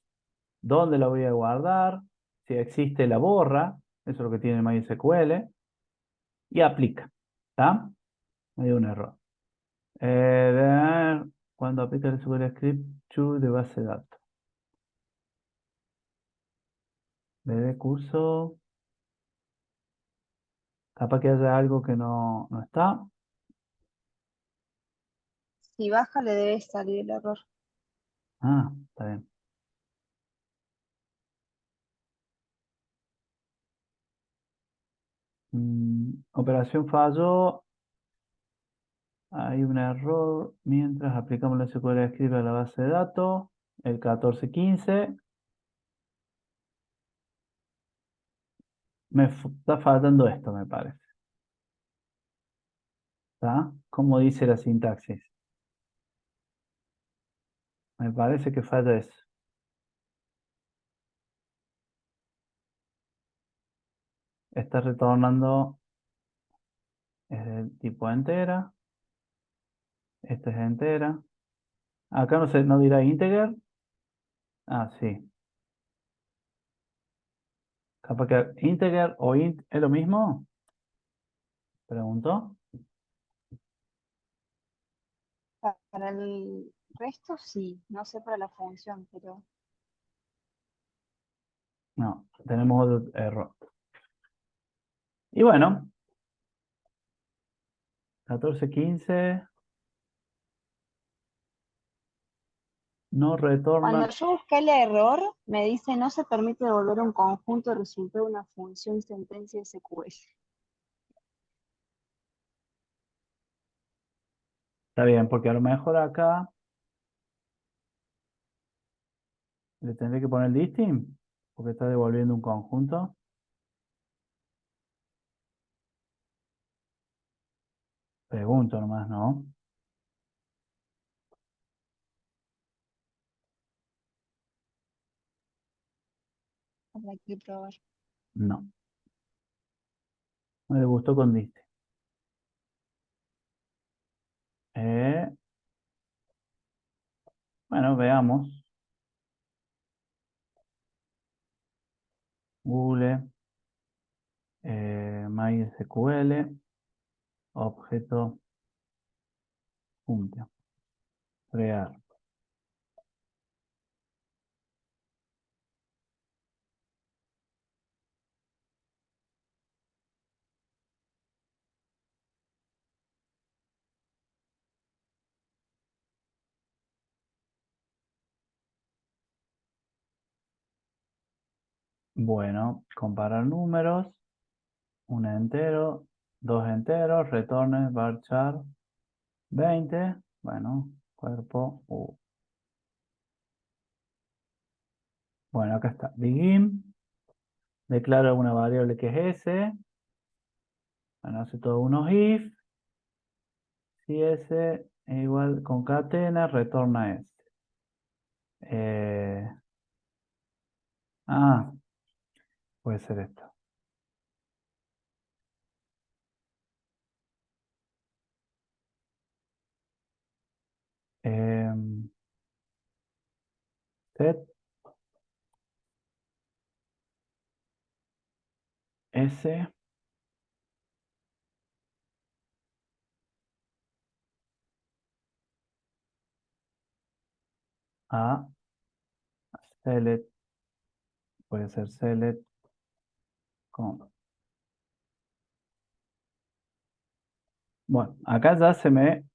Speaker 1: dónde la voy a guardar, si existe la borra, eso es lo que tiene MySQL, y aplica. ¿Está? Me dio un error. Cuando aplica el SQL Script to de base de datos. De curso. Capaz que haya algo que no está.
Speaker 3: Si baja le debe salir el error.
Speaker 1: Ah, está bien. Operación falló. Hay un error mientras aplicamos el SQL Script a la base de datos. El 1415. Está faltando esto, me parece. ¿Está? ¿Cómo dice la sintaxis? Me parece que falla eso. Está retornando es del tipo entera. Este es entera. Acá no dirá integer. Ah, sí. Capaz que integer o int es lo mismo. Pregunto.
Speaker 3: Para el resto sí, no sé para la función, pero
Speaker 1: No, tenemos otro error. Y bueno, 1415 no retorna.
Speaker 3: cuando yo busqué el error, me dice no se permite devolver un conjunto de resultado de una función sentencia SQL.
Speaker 1: Está bien, porque a lo mejor acá le tendré que poner listing, porque está devolviendo un conjunto. Pregunto nomás, ¿no?
Speaker 3: Habrá que probar.
Speaker 1: No. No le gustó con listing. Eh, bueno, veamos. Google, MySQL, objeto, function, crear. Bueno, comparar números, un entero, dos enteros, retornes, varchar 20, bueno, cuerpo U. Bueno, acá está, begin, declaro una variable que es S, bueno, hace todos unos if, si S es igual, concatena, retorna S. Eh, ah, puede ser esto. Em, set S a select, puede ser select con. Bueno, acá ya se me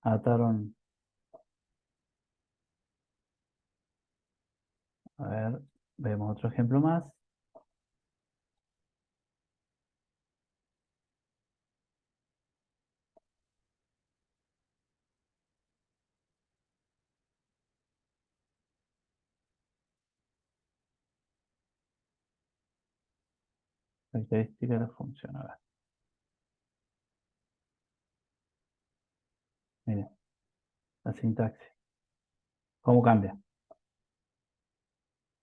Speaker 1: ataron. A ver, vemos otro ejemplo más. Característica de la función. A ver, miren, la sintaxis. ¿Cómo cambia?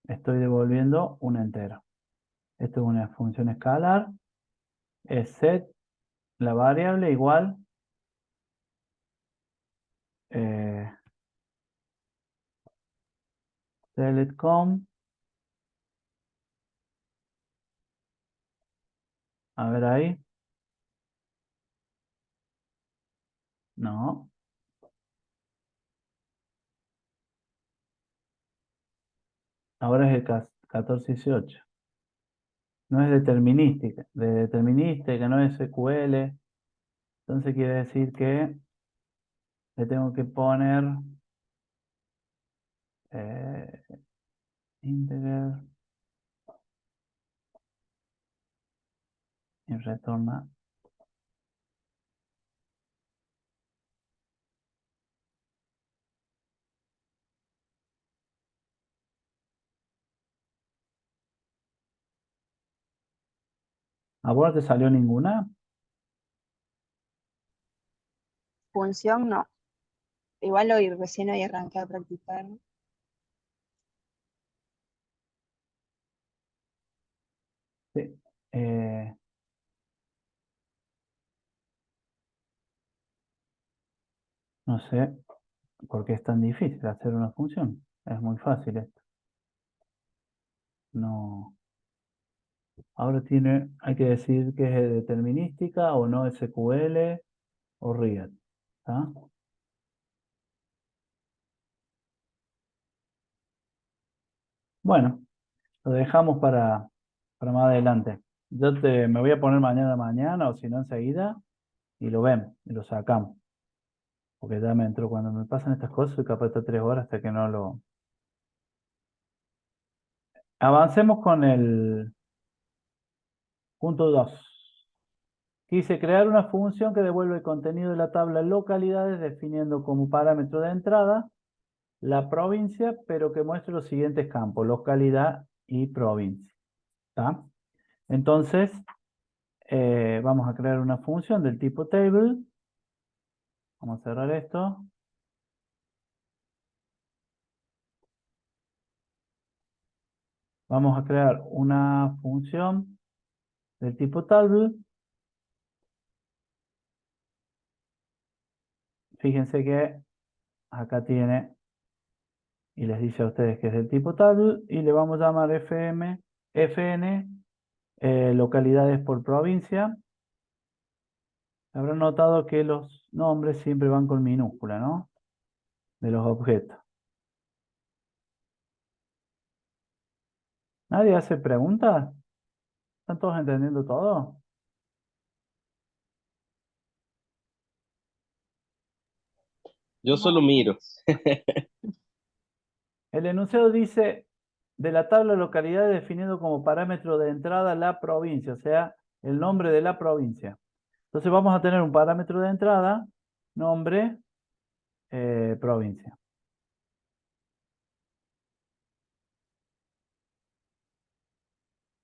Speaker 1: Estoy devolviendo un entero. Esto es una función escalar. Es set, la variable igual. eh, select com. A ver ahí. No. Ahora es el 1418. No es determinística. De determinística, no es SQL. Entonces quiere decir que le tengo que poner eh, integer y retorna. ¿Ahora te salió ninguna?
Speaker 3: Función no. Igual recién hoy arranqué a practicar.
Speaker 1: Sí. Eh, no sé por qué es tan difícil hacer una función. Es muy fácil esto. No. Ahora hay que decir que es determinística o no SQL o real. ¿Está? Bueno, lo dejamos para más adelante. Me voy a poner mañana o si no enseguida y lo vemos y lo sacamos. Porque ya me entró cuando me pasan estas cosas, soy capaz de estar 3 horas hasta que no lo. Avancemos con el punto 2. Quise crear una función que devuelve el contenido de la tabla localidades definiendo como parámetro de entrada la provincia, pero que muestre los siguientes campos, localidad y provincia. ¿Está? Entonces, vamos a crear una función del tipo table. Vamos a cerrar esto. Vamos a crear una función del tipo table. Fíjense que acá tiene, y les dice a ustedes que es del tipo table, y le vamos a llamar fn, localidades por provincia. Habrán notado que los nombres siempre van con minúscula, ¿no? De los objetos. ¿Nadie hace preguntas? ¿Están todos entendiendo todo?
Speaker 4: Yo solo miro.
Speaker 1: El enunciado dice, de la tabla de localidades definido como parámetro de entrada la provincia, o sea, el nombre de la provincia. Entonces vamos a tener un parámetro de entrada, nombre, provincia.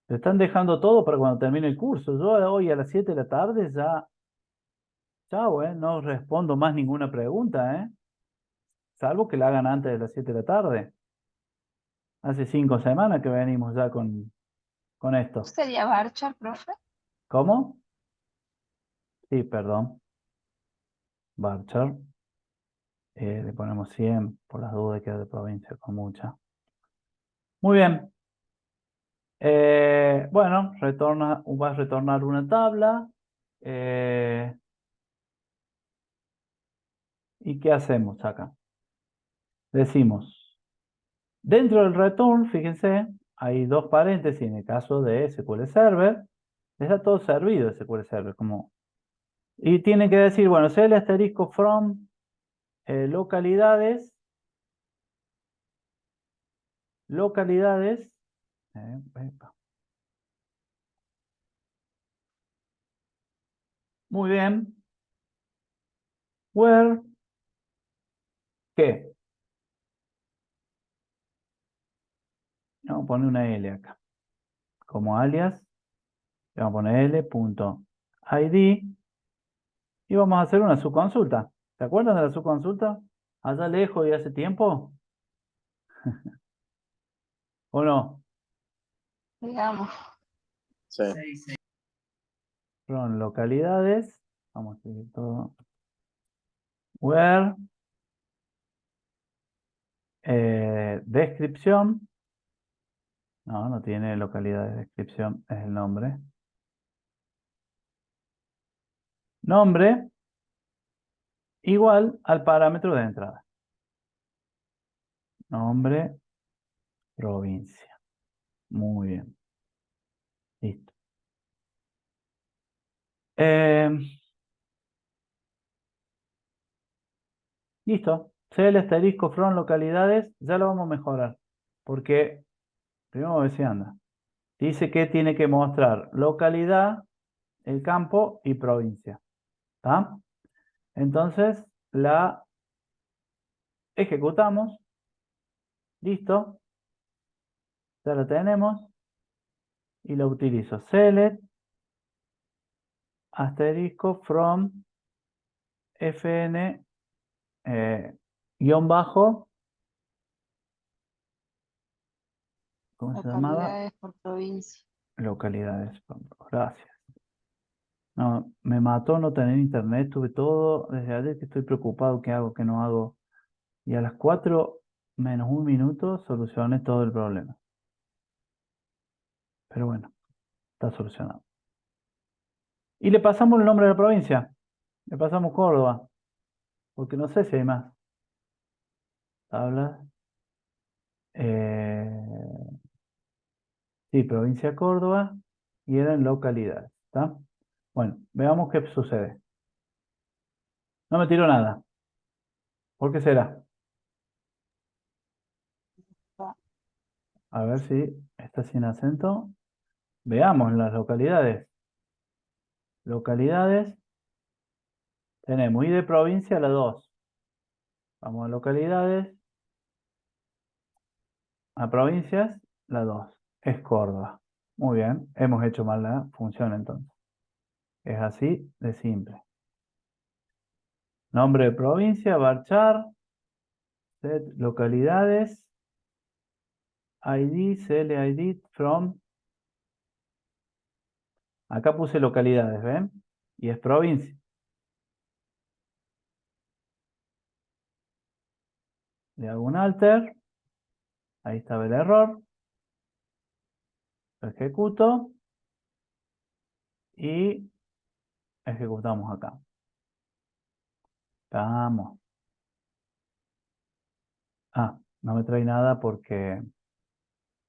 Speaker 1: Se están dejando todo para cuando termine el curso. Yo hoy a las 7 de la tarde ya, chao, no respondo más ninguna pregunta, salvo que la hagan antes de las 7 de la tarde. Hace 5 semanas que venimos ya con esto.
Speaker 3: ¿Sería Varchar, profe?
Speaker 1: ¿Cómo? Sí, perdón. Varchar. Le ponemos 100 por las dudas que es de provincia con mucha. Muy bien. Bueno, va a retornar una tabla. ¿Y qué hacemos acá? Decimos, dentro del return, fíjense, hay dos paréntesis en el caso de SQL Server. Está todo servido SQL Server. Y tiene que decir, bueno, sea el asterisco from localidades. Epa. Muy bien. Where, ¿qué? Vamos a poner una L acá. Como alias, le vamos a poner L.id y vamos a hacer una subconsulta. ¿Se acuerdan de la subconsulta? Allá lejos y hace tiempo. ¿O no?
Speaker 3: Digamos.
Speaker 2: Sí.
Speaker 1: Son localidades. Vamos a seguir todo. Where, descripción. No, no tiene localidad de descripción, es el nombre. Nombre igual al parámetro de entrada. Nombre, provincia. Muy bien. Listo. Listo. Sea el asterisco from localidades, ya lo vamos a mejorar. Porque, primero a ver si anda. Dice que tiene que mostrar localidad, el campo y provincia. ¿Está? Entonces, la ejecutamos. Listo. Ya la tenemos. Y la utilizo. Select, asterisco from fn, guión bajo. ¿Cómo se llamaba?
Speaker 3: Localidades por provincia.
Speaker 1: Localidades. Gracias. No, me mató no tener internet, tuve todo, desde ayer que estoy preocupado, qué hago, qué no hago. Y a las 4 menos un minuto solucioné todo el problema. Pero bueno, está solucionado. Y le pasamos el nombre de la provincia. Le pasamos Córdoba. Porque no sé si hay más. Tablas. Sí, provincia Córdoba. Y eran localidades. ¿Está? Bueno, veamos qué sucede. No me tiró nada. ¿Por qué será? A ver si está sin acento. Veamos las localidades. Localidades. Tenemos I de provincia la 2. Vamos a localidades. A provincias la 2. Es Córdoba. Muy bien. Hemos hecho mal la función entonces. Es así de simple. Nombre de provincia, varchar. Set localidades. ID, CLID, from. Acá puse localidades, ¿ven? Y es provincia. Le hago un alter. Ahí estaba el error. Lo ejecuto. Y ejecutamos acá. Vamos. Ah, no me trae nada porque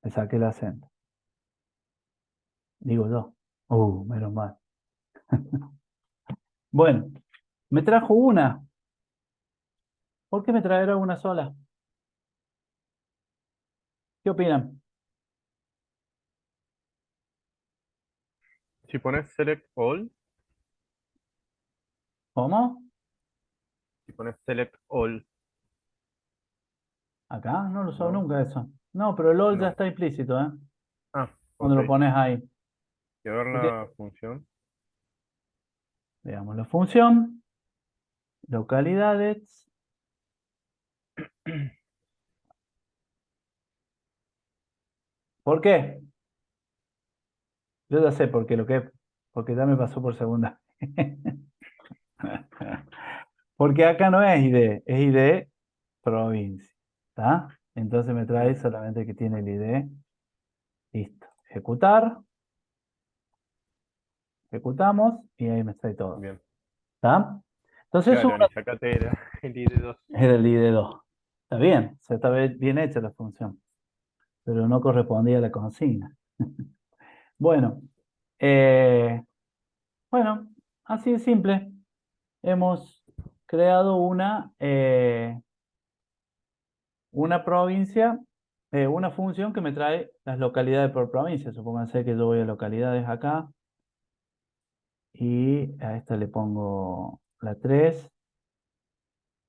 Speaker 1: le saqué el acento. Digo yo. Menos mal. Bueno, me trajo una. ¿Por qué me traerá una sola? ¿Qué opinan?
Speaker 2: Si pones select all,
Speaker 1: ¿Cómo?
Speaker 2: si pones select all,
Speaker 1: Acá no lo usado
Speaker 2: ¿no?
Speaker 1: nunca eso. No, pero el all ya
Speaker 2: No.
Speaker 1: está implícito, ¿eh?
Speaker 2: Ah,
Speaker 1: Cuando
Speaker 2: ok.
Speaker 1: lo pones ahí.
Speaker 2: Y a ver
Speaker 1: Así que,
Speaker 2: la función.
Speaker 1: veamos la función, localidades. ¿Por qué? Yo ya sé por qué, porque ya me pasó por segunda. Porque acá no es ID, es ID provincia. ¿Está? Entonces me trae solamente que tiene el ID. Listo. Ejecutar. Ejecutamos y ahí me trae todo.
Speaker 2: Bien.
Speaker 1: ¿Está? Entonces eso
Speaker 2: Claro, ni sacate era el ID2.
Speaker 1: era el ID2. Está bien, o sea, está bien hecha la función, pero no correspondía a la consigna. Bueno, eh, bueno, así de simple. Hemos creado una provincia, una función que me trae las localidades por provincia. Supónganse que yo voy a localidades acá y a esta le pongo la 3,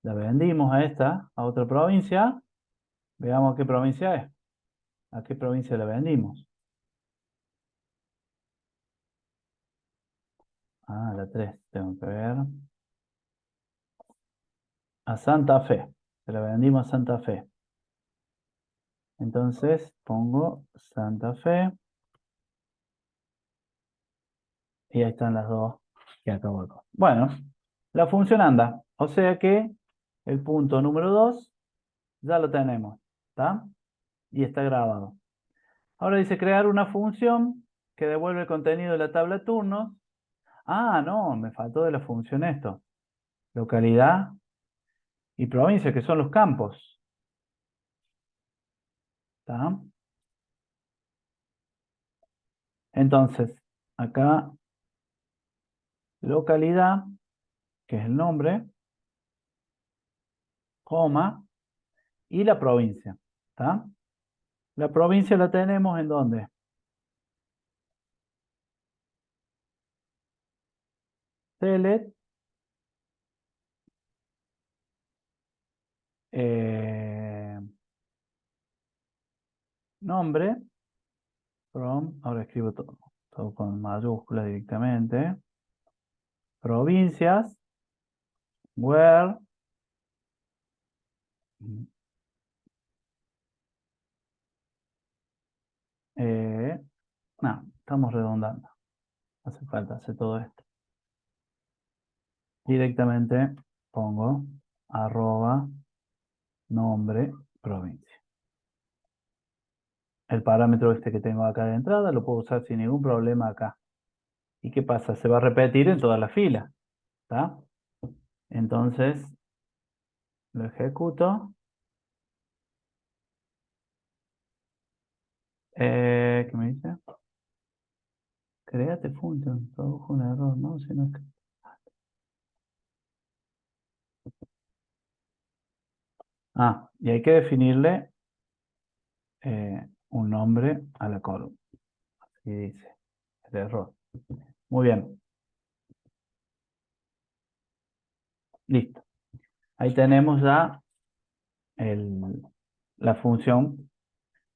Speaker 1: la vendimos a esta, a otra provincia. Veamos qué provincia es, a qué provincia la vendimos. Ah, la 3 tengo que ver. A Santa Fe, se la vendimos a Santa Fe. Entonces pongo Santa Fe y ahí están las dos que acabo de poner. Bueno, la función anda, o sea que el punto número 2 ya lo tenemos, ¿está? Y está grabado. Ahora dice crear una función que devuelve el contenido de la tabla turnos. Ah, no, me faltó de la función esto. Localidad y provincia, que son los campos. ¿Está? Entonces, acá localidad, que es el nombre, coma, y la provincia. ¿Está? La provincia la tenemos ¿en dónde? Select, eh, nombre, from, ahora escribo todo con mayúscula directamente. Provincias, where, eh, no, estamos redondando. Hace falta hacer todo esto. Directamente pongo arroba nombre provincia. El parámetro este que tengo acá de entrada lo puedo usar sin ningún problema acá. ¿Y qué pasa? Se va a repetir en toda la fila. ¿Está? Entonces lo ejecuto. ¿Qué me dice? Créate función. Produjo un error, ¿no? Si no es y hay que definirle un nombre a la columna. Así dice el error. Muy bien. Listo. Ahí tenemos ya la función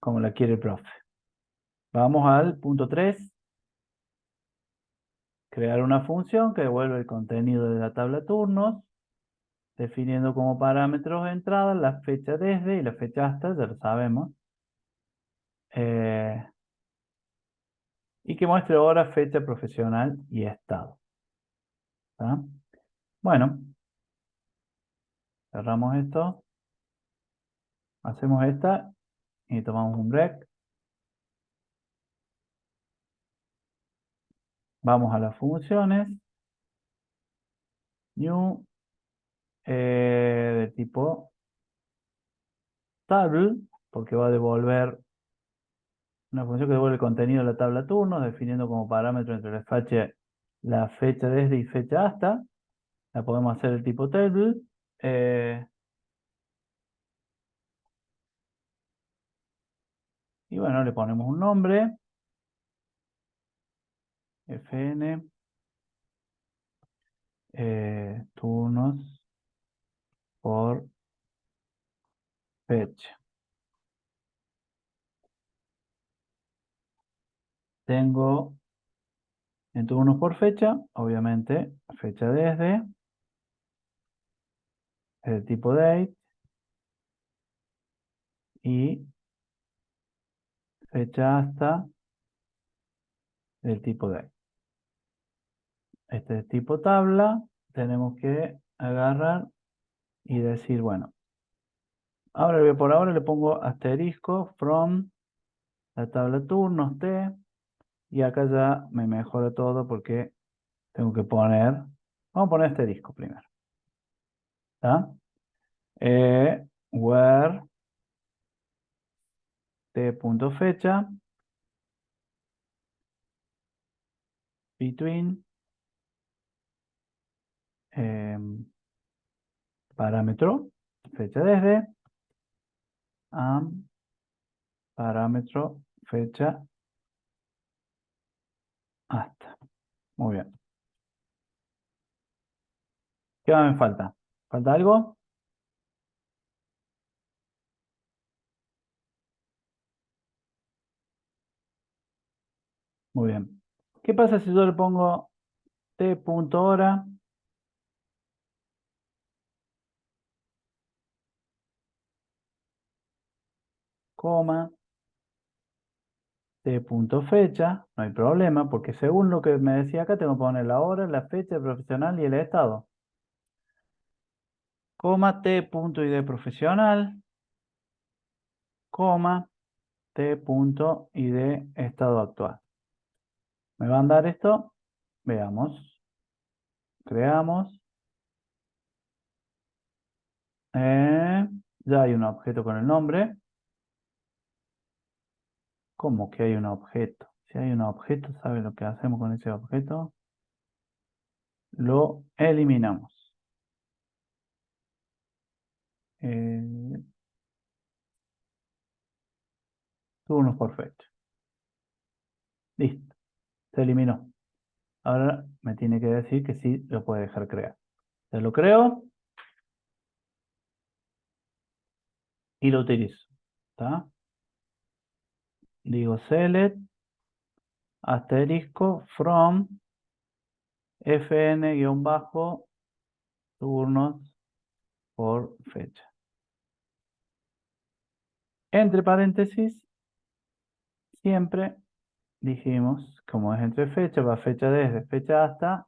Speaker 1: como la quiere el profe. Vamos al punto 3. Crear una función que devuelve el contenido de la tabla turnos, definiendo como parámetros de entrada la fecha desde y la fecha hasta, ya lo sabemos. Y que muestre hora, fecha profesional y estado. ¿Está? Bueno, cerramos esto, hacemos esta y tomamos un break. Vamos a las funciones. New de tipo table, porque va a devolver una función que devuelve el contenido de la tabla turnos, definiendo como parámetro entre la fecha desde y fecha hasta. La podemos hacer de tipo table. Eh, Y bueno, le ponemos un nombre. Fn. Turnos por fecha. Tengo en turnos por fecha, obviamente, fecha desde, el tipo date y fecha hasta el tipo date. Este es tipo tabla, tenemos que agarrar y decir, bueno, ahora por ahora le pongo asterisco from la tabla turnos T y acá ya me mejora todo porque tengo que poner, vamos a poner asterisco primero. ¿Está? Where t.fecha between parámetro fecha desde and parámetro fecha hasta. Muy bien. ¿Qué más me falta? ¿Falta algo? Muy bien. ¿Qué pasa si yo le pongo t.hora? Coma, t.fecha, no hay problema, porque según lo que me decía acá, tengo que poner la hora, la fecha, el profesional y el estado. Coma, t.id profesional, coma, t.id estado actual. ¿Me van a dar esto? Veamos. Creamos. Ya hay un objeto con el nombre. ¿Cómo que hay un objeto? Si hay un objeto, ¿sabe lo que hacemos con ese objeto? Lo eliminamos. Eh, Turnos por fecha. Listo. Se eliminó. Ahora me tiene que decir que sí lo puede dejar crear. Se lo creo y lo utilizo. ¿Está? Digo select asterisco from fn-turnos por fecha. Entre paréntesis, siempre dijimos, como es entre fecha, va fecha desde, fecha hasta,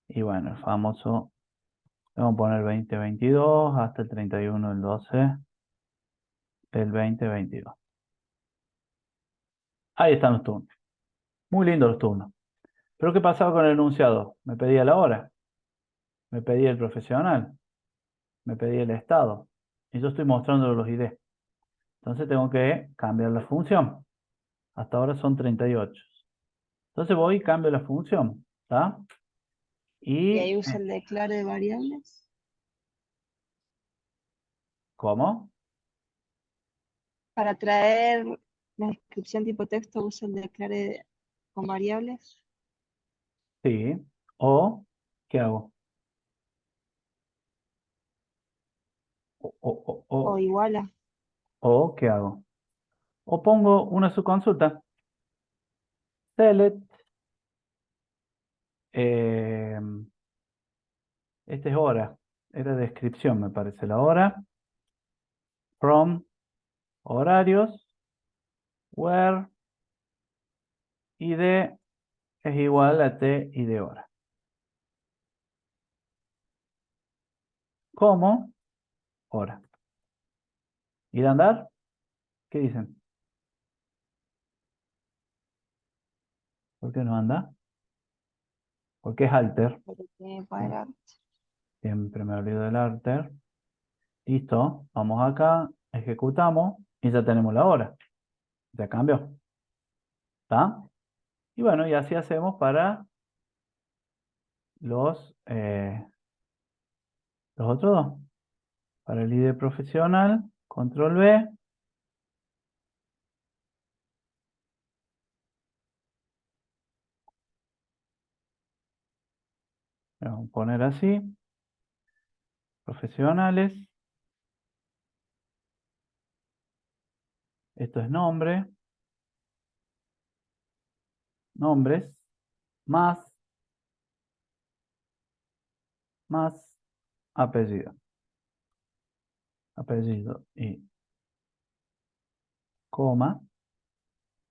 Speaker 1: y bueno, el famoso, vamos a poner 2022 hasta el 31 del 12 del 2022. Ahí están los turnos. Muy lindos los turnos. Pero ¿qué pasaba con el enunciado? Me pedía la hora, me pedía el profesional, me pedía el estado, y yo estoy mostrando los ID. Entonces tengo que cambiar la función. Hasta ahora son 38. Entonces voy y cambio la función. ¿Está?
Speaker 3: Y
Speaker 1: Y,
Speaker 3: ahí usa el declare de variables.
Speaker 1: ¿cómo?
Speaker 3: Para traer la descripción tipo texto usa el declare con variables.
Speaker 1: Sí. O, ¿qué hago? O, o, o,
Speaker 3: O
Speaker 1: o,
Speaker 3: igual a.
Speaker 1: o, ¿qué hago? O pongo una subconsulta. Select. eh, este es hora. Era descripción, me parece. La hora. From. Horarios. Where. ID es igual a T y de hora. ¿Cómo? Hora. ¿Ir a andar? ¿Qué dicen? ¿Por qué no anda? Porque es alter.
Speaker 3: Porque tiene que poner arte.
Speaker 1: Siempre me olvido del alter. Listo. Vamos acá. Ejecutamos. Y ya tenemos la hora. Ya cambió. ¿Está? Y bueno, y así hacemos para los otros dos. Para el ID profesional, control V. Vamos a poner así. Profesionales. Esto es nombre. Nombres. Más apellido. Apellido y coma.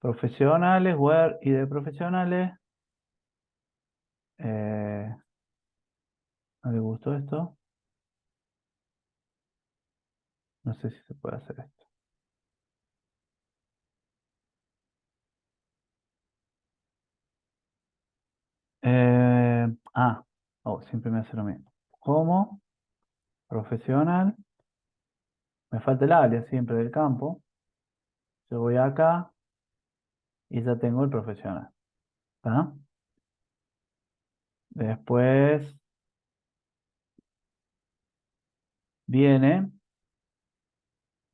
Speaker 1: Profesionales, where y de profesionales. ¿No le gustó esto? No sé si se puede hacer esto. Siempre me hace lo mismo. Como profesional. Me falta el alias siempre del campo. Yo voy acá y ya tengo el profesional. ¿Está? Después viene,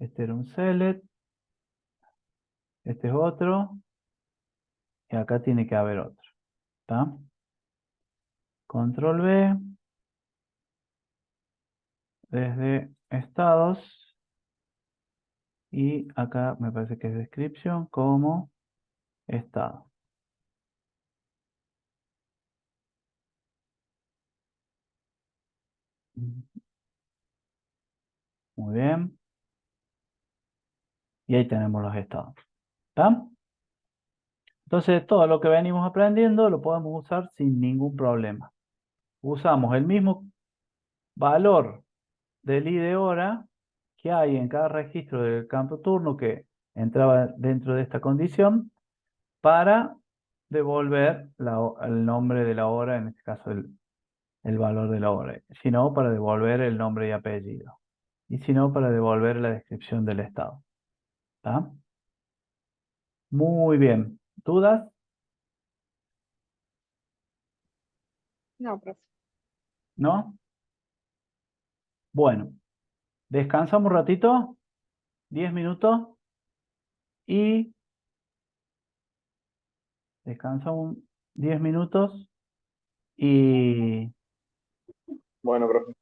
Speaker 1: este era un select, este es otro, y acá tiene que haber otro. ¿Está? Control V, desde estados, y acá me parece que es descripción como estado. Muy bien. Y ahí tenemos los estados. ¿Está? Entonces, todo lo que venimos aprendiendo lo podemos usar sin ningún problema. Usamos el mismo valor del i de hora que hay en cada registro del campo turno que entraba dentro de esta condición para devolver el nombre de la hora, en este caso el valor de la hora. Si no, para devolver el nombre y apellido. Y si no, para devolver la descripción del estado. ¿Está? Muy bien. ¿Dudas?
Speaker 3: No, profe.
Speaker 1: ¿No? Bueno, descansamos un ratito, 10 minutos, y descansamos 10 minutos y
Speaker 4: Bueno, profe.